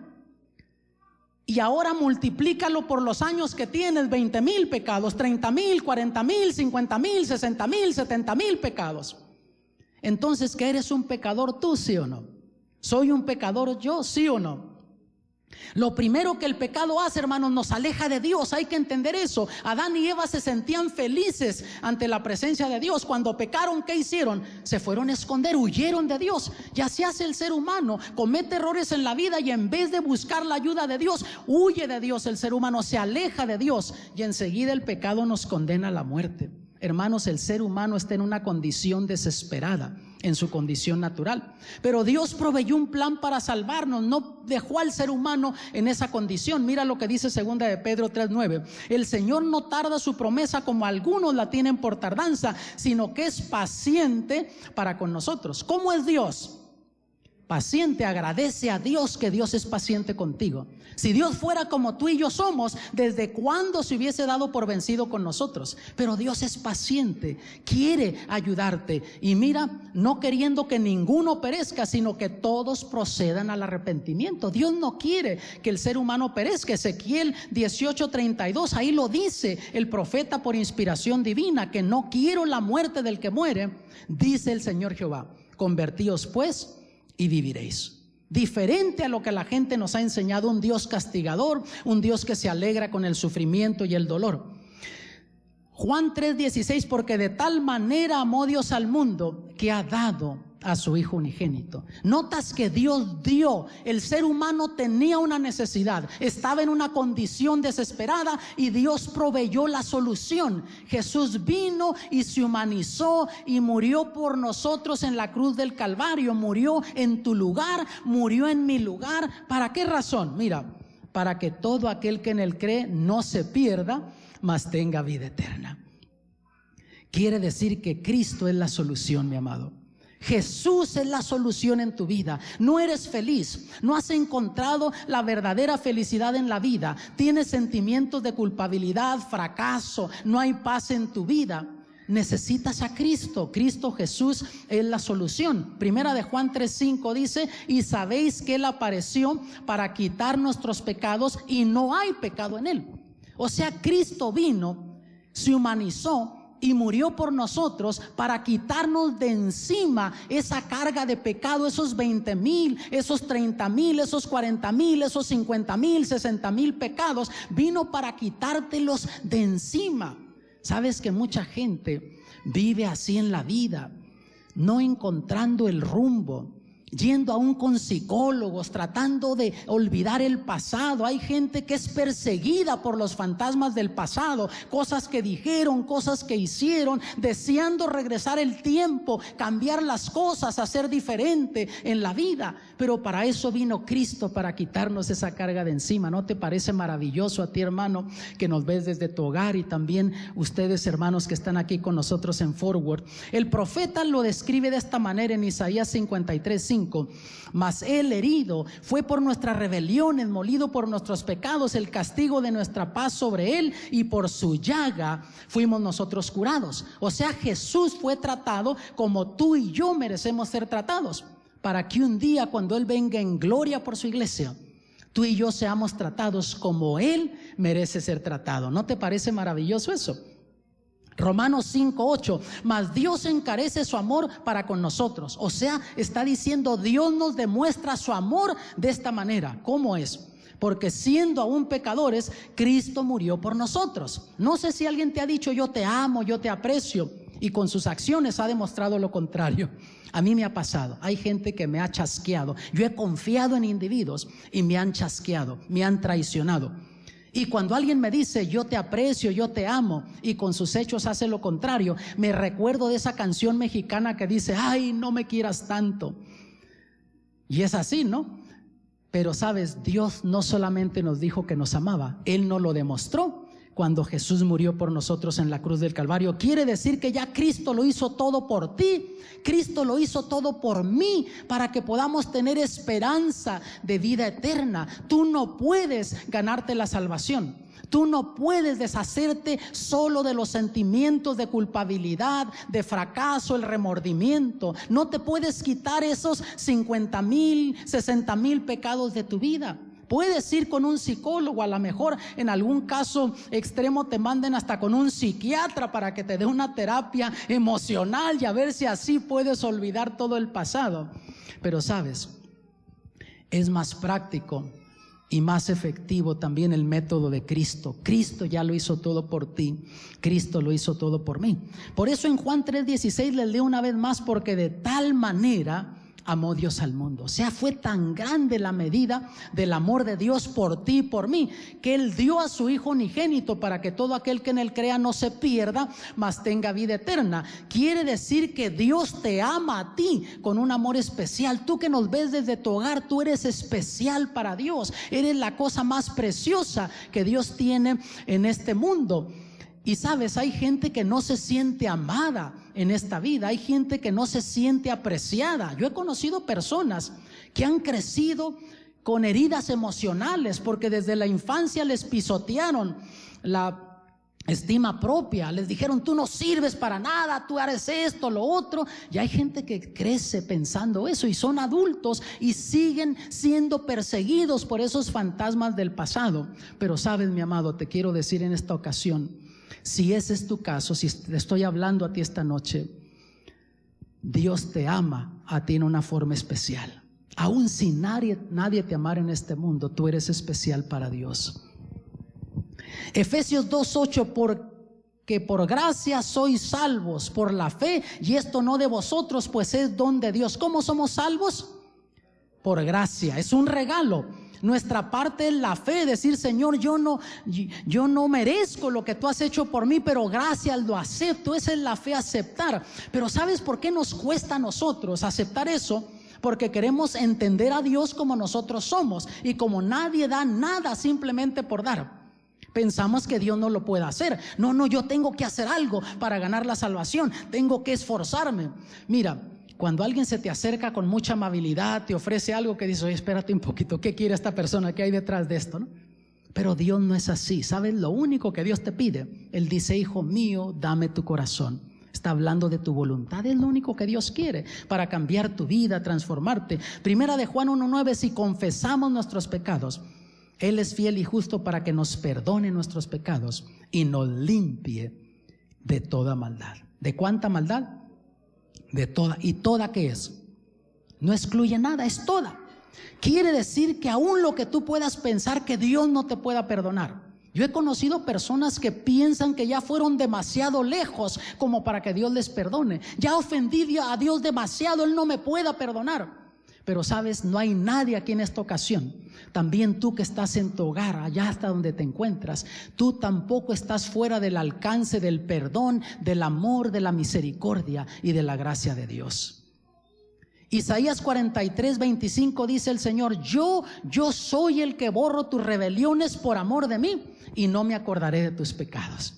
Y ahora multiplícalo por los años que tienes: 20,000 pecados, 30,000, 40,000, 50,000, 60,000, 70,000 pecados. Entonces, ¿que eres un pecador tú, sí o no? ¿Soy un pecador yo, sí o no? Lo primero que el pecado hace, hermanos, nos aleja de Dios. Hay que entender eso. Adán y Eva se sentían felices ante la presencia de Dios. Cuando pecaron, ¿qué hicieron? Se fueron a esconder, huyeron de Dios. Y así hace el ser humano. Comete errores en la vida y en vez de buscar la ayuda de Dios, huye de Dios. El ser humano se aleja de Dios y enseguida el pecado nos condena a la muerte. Hermanos, el ser humano está en una condición desesperada en su condición natural, pero Dios proveyó un plan para salvarnos. No dejó al ser humano en esa condición. Mira lo que dice 2 de Pedro 3:9. El Señor no tarda su promesa como algunos la tienen por tardanza, sino que es paciente para con nosotros. ¿Cómo es Dios? Paciente. Agradece a Dios que Dios es paciente contigo. Si Dios fuera como tú y yo somos, ¿desde cuándo se hubiese dado por vencido con nosotros? Pero Dios es paciente, quiere ayudarte. Y mira, no queriendo que ninguno perezca, sino que todos procedan al arrepentimiento. Dios no quiere que el ser humano perezca. Ezequiel 18:32, ahí lo dice el profeta por inspiración divina, que no quiero la muerte del que muere, dice el Señor Jehová. Convertíos pues y viviréis. Diferente a lo que la gente nos ha enseñado, un Dios castigador, un Dios que se alegra con el sufrimiento y el dolor. Juan 3:16, porque de tal manera amó Dios al mundo que ha dado a su Hijo unigénito. Notas que Dios dio. El ser humano tenía una necesidad, estaba en una condición desesperada y Dios proveyó la solución. Jesús vino y se humanizó y murió por nosotros en la cruz del Calvario. Murió en tu lugar, murió en mi lugar. ¿Para qué razón? Mira, para que todo aquel que en él cree no se pierda, mas tenga vida eterna. Quiere decir que Cristo es la solución, mi amado. Jesús es la solución en tu vida. No eres feliz, no has encontrado la verdadera felicidad en la vida, tienes sentimientos de culpabilidad, fracaso, no hay paz en tu vida. Necesitas a Cristo. Cristo Jesús es la solución. Primera de Juan 3:5 dice: y sabéis que Él apareció para quitar nuestros pecados y no hay pecado en Él. O sea, Cristo vino, se humanizó y murió por nosotros para quitarnos de encima esa carga de pecado, esos 20,000, esos 30,000, esos 40,000, esos 50,000, 60,000 pecados. Vino para quitártelos de encima. Sabes que mucha gente vive así en la vida, no encontrando el rumbo, yendo aún con psicólogos, tratando de olvidar el pasado. Hay gente que es perseguida por los fantasmas del pasado, cosas que dijeron, cosas que hicieron, deseando regresar el tiempo, cambiar las cosas, hacer diferente en la vida. Pero para eso vino Cristo, para quitarnos esa carga de encima. ¿No te parece maravilloso a ti, hermano, que nos ves desde tu hogar, y también ustedes, hermanos, que están aquí con nosotros en Forward? El profeta lo describe de esta manera en Isaías 53:5. Mas Él herido fue por nuestras rebeliones, molido por nuestros pecados, el castigo de nuestra paz sobre Él, y por su llaga fuimos nosotros curados. O sea, Jesús fue tratado como tú y yo merecemos ser tratados, para que un día, cuando Él venga en gloria por su iglesia, tú y yo seamos tratados como Él merece ser tratado. ¿No te parece maravilloso eso? Romanos 5:8, mas Dios encarece su amor para con nosotros. O sea, está diciendo, Dios nos demuestra su amor de esta manera. ¿Cómo es? Porque siendo aún pecadores, Cristo murió por nosotros. No sé si alguien te ha dicho: yo te amo, yo te aprecio, y con sus acciones ha demostrado lo contrario. A mí me ha pasado. Hay gente que me ha chasqueado. Yo he confiado en individuos y me han chasqueado, me han traicionado. Y cuando alguien me dice: yo te aprecio, yo te amo, y con sus hechos hace lo contrario, me recuerdo de esa canción mexicana que dice: ay, no me quieras tanto. Y es así, ¿no? Pero sabes, Dios no solamente nos dijo que nos amaba, Él nos lo demostró cuando Jesús murió por nosotros en la cruz del Calvario. Quiere decir que ya Cristo lo hizo todo por ti. Cristo lo hizo todo por mí, para que podamos tener esperanza de vida eterna. Tú no puedes ganarte la salvación. Tú no puedes deshacerte solo de los sentimientos de culpabilidad, de fracaso, el remordimiento. No te puedes quitar esos 50,000, 60,000 pecados de tu vida. Puedes ir con un psicólogo, a lo mejor en algún caso extremo te manden hasta con un psiquiatra para que te dé una terapia emocional y a ver si así puedes olvidar todo el pasado. Pero sabes, es más práctico y más efectivo también el método de Cristo. Cristo ya lo hizo todo por ti, Cristo lo hizo todo por mí. Por eso en Juan 3:16 les leo una vez más, porque de tal manera amó Dios al mundo. O sea, fue tan grande la medida del amor de Dios por ti y por mí, que Él dio a su Hijo unigénito para que todo aquel que en Él crea no se pierda, mas tenga vida eterna. Quiere decir que Dios te ama a ti con un amor especial. Tú que nos ves desde tu hogar, tú eres especial para Dios. Eres la cosa más preciosa que Dios tiene en este mundo. Y sabes, hay gente que no se siente amada en esta vida, hay gente que no se siente apreciada. Yo he conocido personas que han crecido con heridas emocionales porque desde la infancia les pisotearon la estima propia, les dijeron: tú no sirves para nada, tú eres esto, lo otro. Y hay gente que crece pensando eso y son adultos y siguen siendo perseguidos por esos fantasmas del pasado. Pero sabes, mi amado, te quiero decir en esta ocasión, si ese es tu caso, si te estoy hablando a ti esta noche, Dios te ama a ti en una forma especial. Aun si nadie te amara en este mundo, tú eres especial para Dios. Efesios 2:8, porque por gracia sois salvos por la fe, y esto no de vosotros, pues es don de Dios. ¿Cómo somos salvos? Por gracia, es un regalo. Nuestra parte es la fe, decir: Señor, yo no merezco lo que tú has hecho por mí, pero gracias, lo acepto. Esa es la fe, aceptar. Pero ¿sabes por qué nos cuesta a nosotros aceptar eso? Porque queremos entender a Dios como nosotros somos, y como nadie da nada simplemente por dar, pensamos que Dios no lo puede hacer. No, yo tengo que hacer algo para ganar la salvación, tengo que esforzarme. Mira, cuando alguien se te acerca con mucha amabilidad, te ofrece algo que dices: oye, espérate un poquito, ¿qué quiere esta persona? ¿Qué hay detrás de esto? ¿No? Pero Dios no es así. ¿Sabes lo único que Dios te pide? Él dice: hijo mío, dame tu corazón. Está hablando de tu voluntad. Es lo único que Dios quiere para cambiar tu vida, transformarte. Primera de Juan 1:9: si confesamos nuestros pecados, Él es fiel y justo para que nos perdone nuestros pecados y nos limpie de toda maldad. ¿De cuánta maldad? De toda. ¿Y toda qué es? No excluye nada, es toda. Quiere decir que aún lo que tú puedas pensar que Dios no te pueda perdonar. Yo he conocido personas que piensan que ya fueron demasiado lejos como para que Dios les perdone. Ya ofendí a Dios demasiado, Él no me pueda perdonar. Pero sabes, no hay nadie aquí en esta ocasión. También tú que estás en tu hogar, allá hasta donde te encuentras, tú tampoco estás fuera del alcance del perdón, del amor, de la misericordia y de la gracia de Dios. Isaías 43:25 dice el Señor: yo soy el que borro tus rebeliones por amor de mí, y no me acordaré de tus pecados.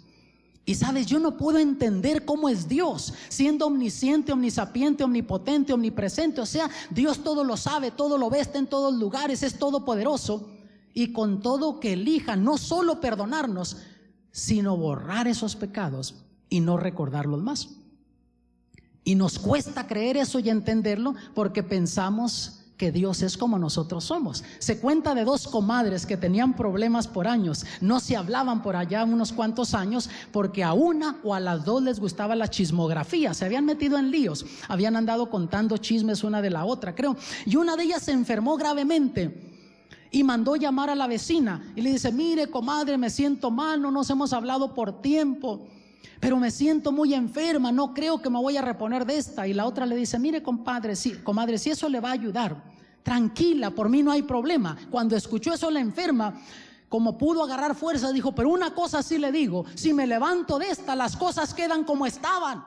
Y sabes, yo no puedo entender cómo es Dios, siendo omnisciente, omnisapiente, omnipotente, omnipresente. O sea, Dios todo lo sabe, todo lo ve, está en todos lugares, es todopoderoso. Y con todo que elija no solo perdonarnos, sino borrar esos pecados y no recordarlos más. Y nos cuesta creer eso y entenderlo porque pensamos que Dios es como nosotros somos. Se cuenta de dos comadres que tenían problemas por años, no se hablaban por allá unos cuantos años, porque a una o a las dos les gustaba la chismografía, se habían metido en líos, habían andado contando chismes una de la otra, creo, y una de ellas se enfermó gravemente y mandó llamar a la vecina y le dice: mire, comadre, me siento mal, no nos hemos hablado por tiempo, pero me siento muy enferma, no creo que me voy a reponer de esta. Y la otra le dice: mire, comadre, si eso le va a ayudar, tranquila, por mí no hay problema. Cuando escuchó eso la enferma, como pudo agarrar fuerza, dijo: pero una cosa sí le digo, si me levanto de esta, las cosas quedan como estaban.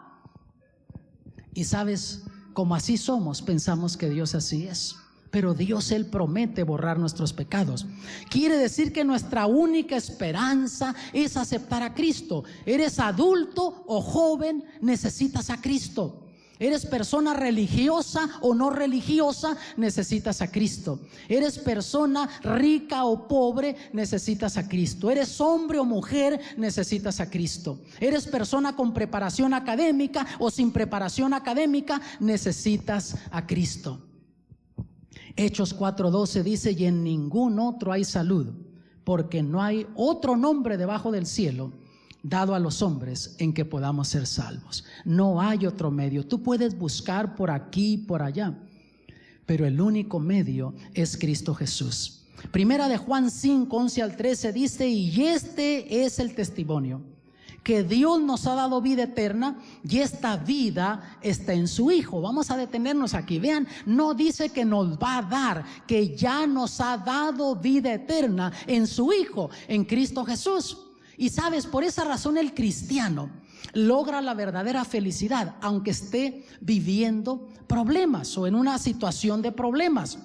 Y sabes, como así somos, pensamos que Dios así es. Pero Dios, Él promete borrar nuestros pecados. Quiere decir que nuestra única esperanza es aceptar a Cristo. Eres adulto o joven, necesitas a Cristo. Eres persona religiosa o no religiosa, necesitas a Cristo. Eres persona rica o pobre, necesitas a Cristo. Eres hombre o mujer, necesitas a Cristo. Eres persona con preparación académica o sin preparación académica, necesitas a Cristo. Hechos 4:12 dice: y en ningún otro hay salud, porque no hay otro nombre debajo del cielo dado a los hombres en que podamos ser salvos. No hay otro medio. Tú puedes buscar por aquí y por allá, pero el único medio es Cristo Jesús. Primera de Juan 5, 11 al 13 dice: y este es el testimonio, que Dios nos ha dado vida eterna, y esta vida está en su Hijo. Vamos a detenernos aquí. Vean, no dice que nos va a dar, que ya nos ha dado vida eterna en su Hijo, en Cristo Jesús. Y sabes, por esa razón el cristiano logra la verdadera felicidad, aunque esté viviendo problemas o en una situación de problemas.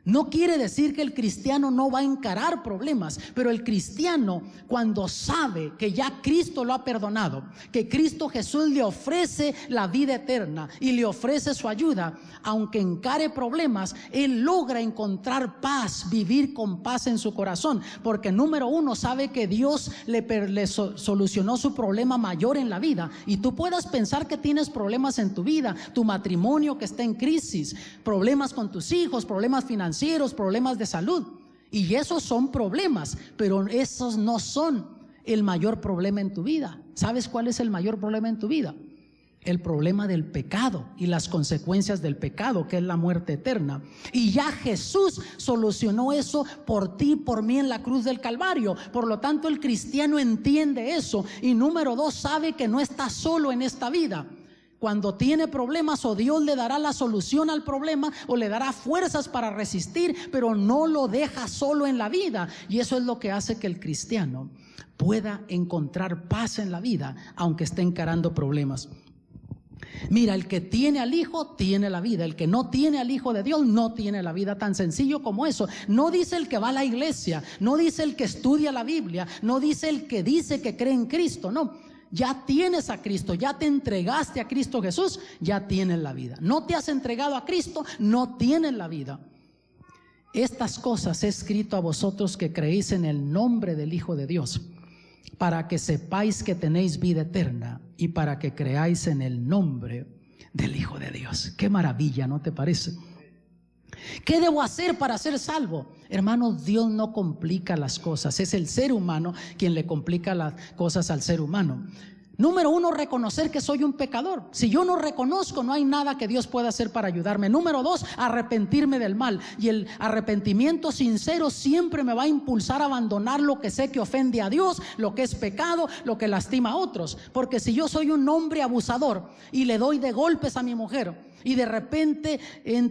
No quiere decir que el cristiano no va a encarar problemas, pero el cristiano, cuando sabe que ya Cristo lo ha perdonado, que Cristo Jesús le ofrece la vida eterna y le ofrece su ayuda, aunque encare problemas, él logra encontrar paz, vivir con paz en su corazón, porque número uno, sabe que Dios le solucionó su problema mayor en la vida. Y tú puedas pensar que tienes problemas en tu vida, tu matrimonio que está en crisis, problemas con tus hijos, problemas financieros, problemas de salud, y esos son problemas, pero esos no son el mayor problema en tu vida. ¿Sabes cuál es el mayor problema en tu vida? El problema del pecado y las consecuencias del pecado, que es la muerte eterna. Y ya Jesús solucionó eso por ti, por mí, en la cruz del Calvario. Por lo tanto, el cristiano entiende eso, y número dos, sabe que no está solo en esta vida. Cuando tiene problemas, o Dios le dará la solución al problema, o le dará fuerzas para resistir, pero no lo deja solo en la vida. Y eso es lo que hace que el cristiano pueda encontrar paz en la vida, aunque esté encarando problemas. Mira, el que tiene al Hijo tiene la vida. El que no tiene al Hijo de Dios no tiene la vida. Tan sencillo como eso. No dice el que va a la iglesia, no dice el que estudia la Biblia, no dice el que dice que cree en Cristo, no. Ya tienes a Cristo, ya te entregaste a Cristo Jesús, ya tienes la vida. No te has entregado a Cristo, no tienes la vida. Estas cosas he escrito a vosotros que creéis en el nombre del Hijo de Dios, para que sepáis que tenéis vida eterna, y para que creáis en el nombre del Hijo de Dios. Qué maravilla, ¿no te parece? ¿Qué debo hacer para ser salvo? Hermanos, Dios no complica las cosas. Es el ser humano quien le complica las cosas al ser humano. Número uno, reconocer que soy un pecador. Si yo no reconozco, no hay nada que Dios pueda hacer para ayudarme. Número dos, arrepentirme del mal. Y el arrepentimiento sincero siempre me va a impulsar a abandonar lo que sé que ofende a Dios, lo que es pecado, lo que lastima a otros. Porque si yo soy un hombre abusador y le doy de golpes a mi mujer, y de repente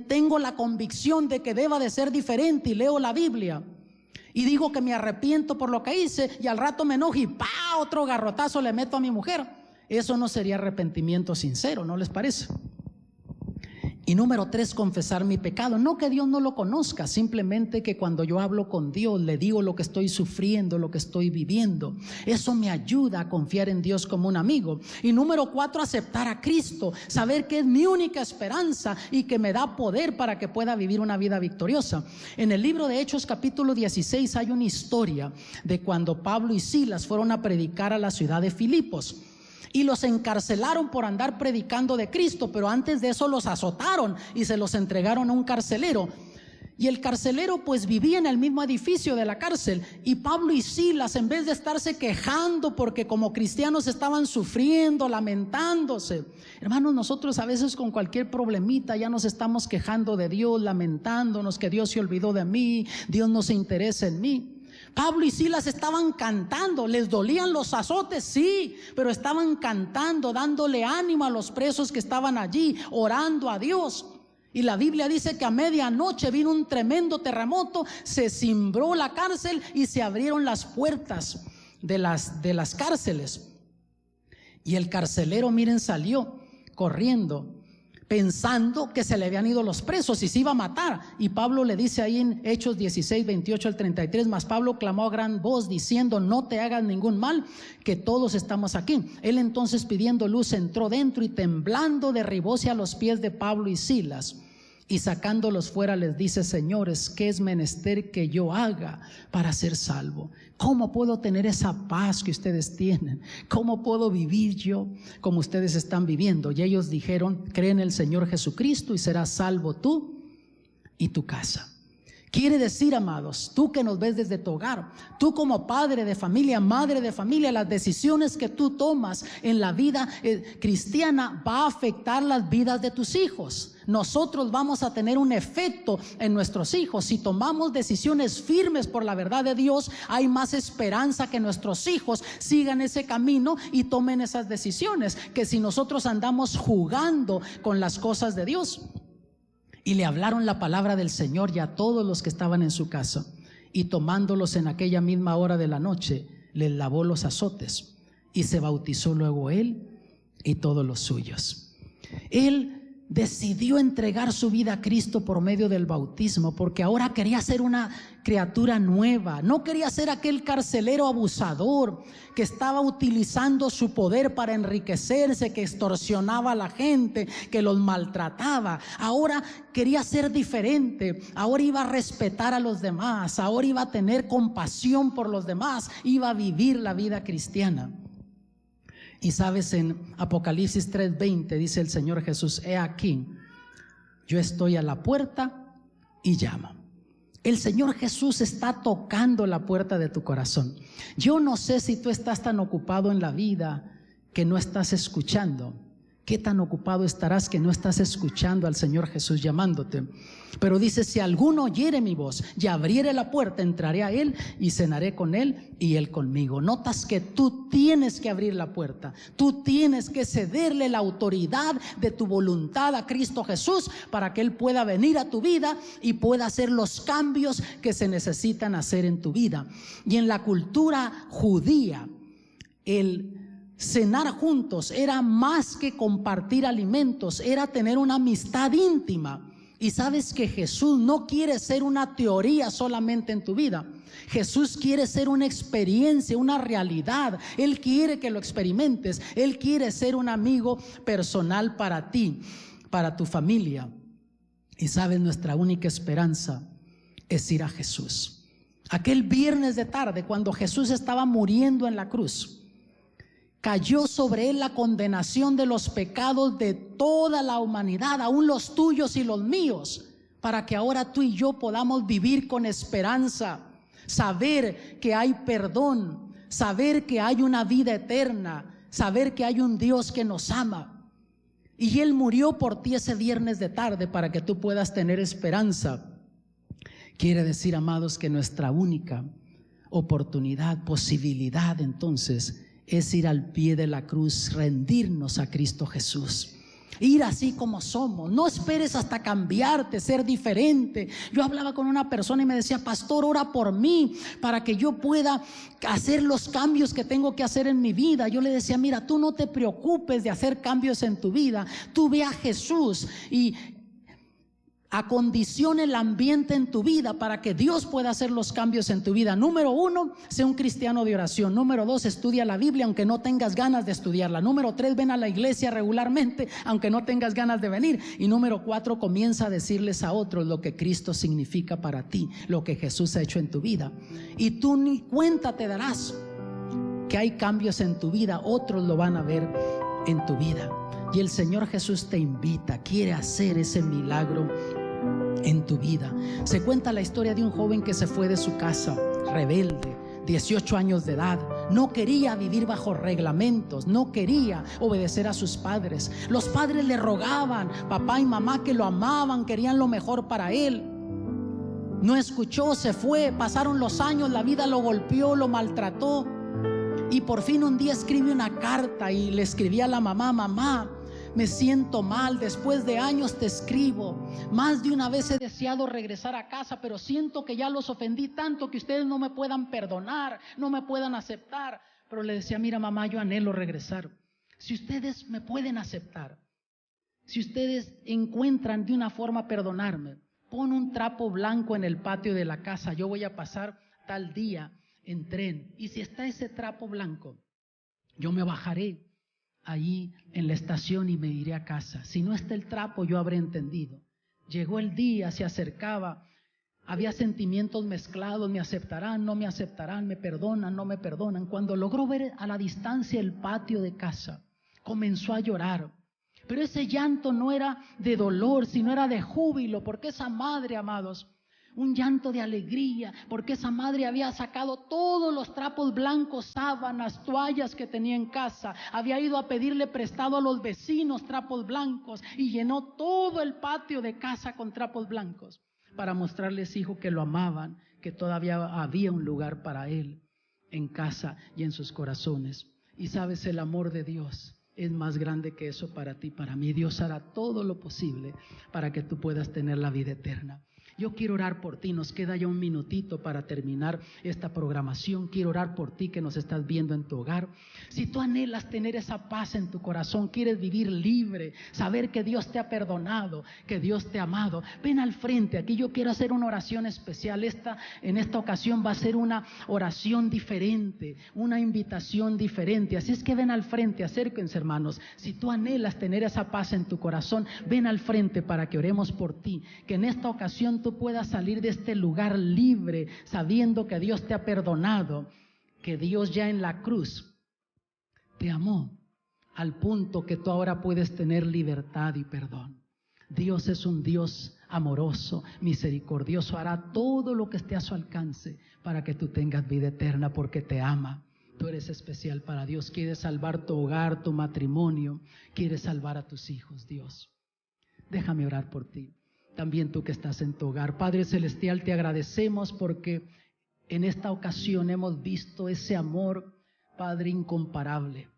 tengo la convicción de que deba de ser diferente, y leo la Biblia y digo que me arrepiento por lo que hice, y al rato me enojo y ¡pa! Otro garrotazo le meto a mi mujer. Eso no sería arrepentimiento sincero, ¿no les parece? Y número tres, confesar mi pecado. No que Dios no lo conozca, simplemente que cuando yo hablo con Dios, le digo lo que estoy sufriendo, lo que estoy viviendo. Eso me ayuda a confiar en Dios como un amigo. Y número cuatro, aceptar a Cristo, saber que es mi única esperanza y que me da poder para que pueda vivir una vida victoriosa. En el libro de Hechos capítulo 16 hay una historia de cuando Pablo y Silas fueron a predicar a la ciudad de Filipos. Y los encarcelaron por andar predicando de Cristo, pero antes de eso los azotaron y se los entregaron a un carcelero. Y el carcelero pues vivía en el mismo edificio de la cárcel. Y Pablo y Silas, en vez de estarse quejando porque como cristianos estaban sufriendo, lamentándose. Hermanos, nosotros a veces con cualquier problemita ya nos estamos quejando de Dios, lamentándonos que Dios se olvidó de mí, Dios no se interesa en mí. Pablo y Silas estaban cantando. Les dolían los azotes, sí, pero estaban cantando, dándole ánimo a los presos que estaban allí, orando a Dios. Y la Biblia dice que a medianoche vino un tremendo terremoto, se cimbró la cárcel y se abrieron las puertas de las cárceles. Y el carcelero, miren, salió corriendo, pensando que se le habían ido los presos y se iba a matar. Y Pablo le dice ahí en Hechos 16, 28 al 33, mas Pablo clamó a gran voz diciendo: no te hagas ningún mal, que todos estamos aquí. Él entonces, pidiendo luz, entró dentro y temblando derribóse a los pies de Pablo y Silas, y sacándolos fuera les dice: señores, ¿qué es menester que yo haga para ser salvo? ¿Cómo puedo tener esa paz que ustedes tienen? ¿Cómo puedo vivir yo como ustedes están viviendo? Y ellos dijeron: cree en el Señor Jesucristo y serás salvo tú y tu casa. Quiere decir, amados, tú que nos ves desde tu hogar, tú como padre de familia, madre de familia, las decisiones que tú tomas en la vida cristiana va a afectar las vidas de tus hijos. Nosotros vamos a tener un efecto en nuestros hijos. Si tomamos decisiones firmes por la verdad de Dios, hay más esperanza que nuestros hijos sigan ese camino y tomen esas decisiones, que si nosotros andamos jugando con las cosas de Dios. Y le hablaron la palabra del Señor y a todos los que estaban en su casa, y tomándolos en aquella misma hora de la noche, les lavó los azotes, y se bautizó luego él y todos los suyos. Él decidió entregar su vida a Cristo por medio del bautismo, porque ahora quería ser una criatura nueva. No quería ser aquel carcelero abusador que estaba utilizando su poder para enriquecerse, que extorsionaba a la gente, que los maltrataba. Ahora quería ser diferente. Ahora iba a respetar a los demás. Ahora iba a tener compasión por los demás. Iba a vivir la vida cristiana. Y sabes, en Apocalipsis 3:20 dice el Señor Jesús: he aquí, yo estoy a la puerta y llamo. El Señor Jesús está tocando la puerta de tu corazón. Yo no sé si tú estás tan ocupado en la vida que no estás escuchando. ¿Qué tan ocupado estarás que no estás escuchando al Señor Jesús llamándote? Pero dice: si alguno oyere mi voz y abriere la puerta, entraré a él y cenaré con él y él conmigo. Notas que tú tienes que abrir la puerta. Tú tienes que cederle la autoridad de tu voluntad a Cristo Jesús para que Él pueda venir a tu vida y pueda hacer los cambios que se necesitan hacer en tu vida. Y en la cultura judía, el cenar juntos era más que compartir alimentos, era tener una amistad íntima. Y sabes que Jesús no quiere ser una teoría solamente en tu vida. Jesús quiere ser una experiencia, una realidad. Él quiere que lo experimentes. Él quiere ser un amigo personal para ti, para tu familia. Y sabes, nuestra única esperanza es ir a Jesús. Aquel viernes de tarde, cuando Jesús estaba muriendo en la cruz, cayó sobre él la condenación de los pecados de toda la humanidad, aún los tuyos y los míos, para que ahora tú y yo podamos vivir con esperanza, saber que hay perdón, saber que hay una vida eterna, saber que hay un Dios que nos ama. Y Él murió por ti ese viernes de tarde para que tú puedas tener esperanza. Quiere decir, amados, que nuestra única oportunidad, posibilidad entonces es ir al pie de la cruz, rendirnos a Cristo Jesús, ir así como somos. No esperes hasta cambiarte, ser diferente. Yo hablaba con una persona y me decía: pastor, ora por mí para que yo pueda hacer los cambios que tengo que hacer en mi vida. Yo le decía: mira, tú no te preocupes de hacer cambios en tu vida, tú ve a Jesús y acondiciona el ambiente en tu vida para que Dios pueda hacer los cambios en tu vida. Número 1, sé un cristiano de oración. Número 2, estudia la Biblia aunque no tengas ganas de estudiarla. Número 3, ven a la iglesia regularmente aunque no tengas ganas de venir. Y número 4, comienza a decirles a otros lo que Cristo significa para ti, lo que Jesús ha hecho en tu vida. Y tú ni cuenta te darás que hay cambios en tu vida, otros lo van a ver en tu vida. Y el Señor Jesús te invita, quiere hacer ese milagro en tu vida. Se cuenta la historia de un joven que se fue de su casa, rebelde, 18 años de edad. No quería vivir bajo reglamentos, no quería obedecer a sus padres. Los padres le rogaban, papá y mamá, que lo amaban, querían lo mejor para él. No escuchó, se fue, pasaron los años, la vida lo golpeó, lo maltrató. Y por fin un día escribe una carta y le escribía a la mamá: mamá, me siento mal, después de años te escribo. Más de una vez he deseado regresar a casa, pero siento que ya los ofendí tanto que ustedes no me puedan perdonar, no me puedan aceptar. Pero le decía: mira mamá, yo anhelo regresar. Si ustedes me pueden aceptar, si ustedes encuentran de una forma perdonarme, pon un trapo blanco en el patio de la casa. Yo voy a pasar tal día en tren, y si está ese trapo blanco, yo me bajaré allí en la estación y me iré a casa. Si no está el trapo, yo habré entendido. Llegó el día, se acercaba, había sentimientos mezclados: me aceptarán, no me aceptarán, me perdonan, no me perdonan. Cuando logró ver a la distancia el patio de casa, comenzó a llorar. Pero ese llanto no era de dolor, sino era de júbilo, porque esa madre, amados, un llanto de alegría, porque esa madre había sacado todos los trapos blancos, sábanas, toallas que tenía en casa, había ido a pedirle prestado a los vecinos trapos blancos y llenó todo el patio de casa con trapos blancos para mostrarles, hijo, que lo amaban, que todavía había un lugar para él en casa y en sus corazones. Y sabes, el amor de Dios es más grande que eso para ti, para mí. Dios hará todo lo posible para que tú puedas tener la vida eterna. Yo quiero orar por ti, nos queda ya un minutito para terminar esta programación. Quiero orar por ti que nos estás viendo en tu hogar. Si tú anhelas tener esa paz en tu corazón, quieres vivir libre, saber que Dios te ha perdonado, que Dios te ha amado, ven al frente. Aquí yo quiero hacer una oración especial. En esta ocasión va a ser una oración diferente, una invitación diferente. Así es que ven al frente, acérquense, hermanos. Si tú anhelas tener esa paz en tu corazón, ven al frente para que oremos por ti, que en esta ocasión tú puedas salir de este lugar libre, sabiendo que Dios te ha perdonado, que Dios ya en la cruz te amó al punto que tú ahora puedes tener libertad y perdón. Dios es un Dios amoroso, misericordioso, hará todo lo que esté a su alcance para que tú tengas vida eterna, porque te ama. Tú eres especial para Dios. Quieres salvar tu hogar, tu matrimonio, quieres salvar a tus hijos, Dios. Déjame orar por ti. También tú que estás en tu hogar. Padre Celestial, te agradecemos porque en esta ocasión hemos visto ese amor, Padre, incomparable.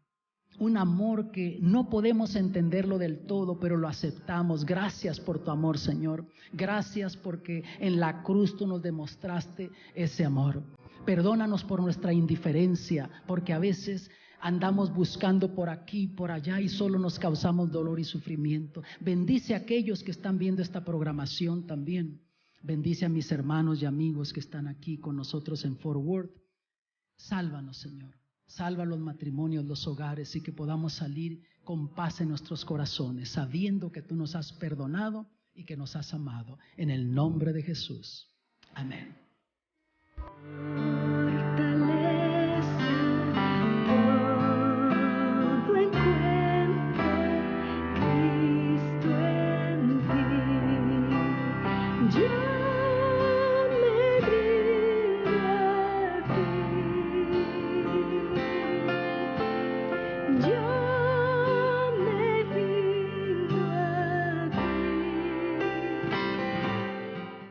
Un amor que no podemos entenderlo del todo, pero lo aceptamos. Gracias por tu amor, Señor. Gracias porque en la cruz tú nos demostraste ese amor. Perdónanos por nuestra indiferencia, porque a veces andamos buscando por aquí, por allá y solo nos causamos dolor y sufrimiento. Bendice a aquellos que están viendo esta programación también. Bendice a mis hermanos y amigos que están aquí con nosotros en Fort Worth. Sálvanos, Señor. Salva los matrimonios, los hogares, y que podamos salir con paz en nuestros corazones, sabiendo que tú nos has perdonado y que nos has amado. En el nombre de Jesús. Amén.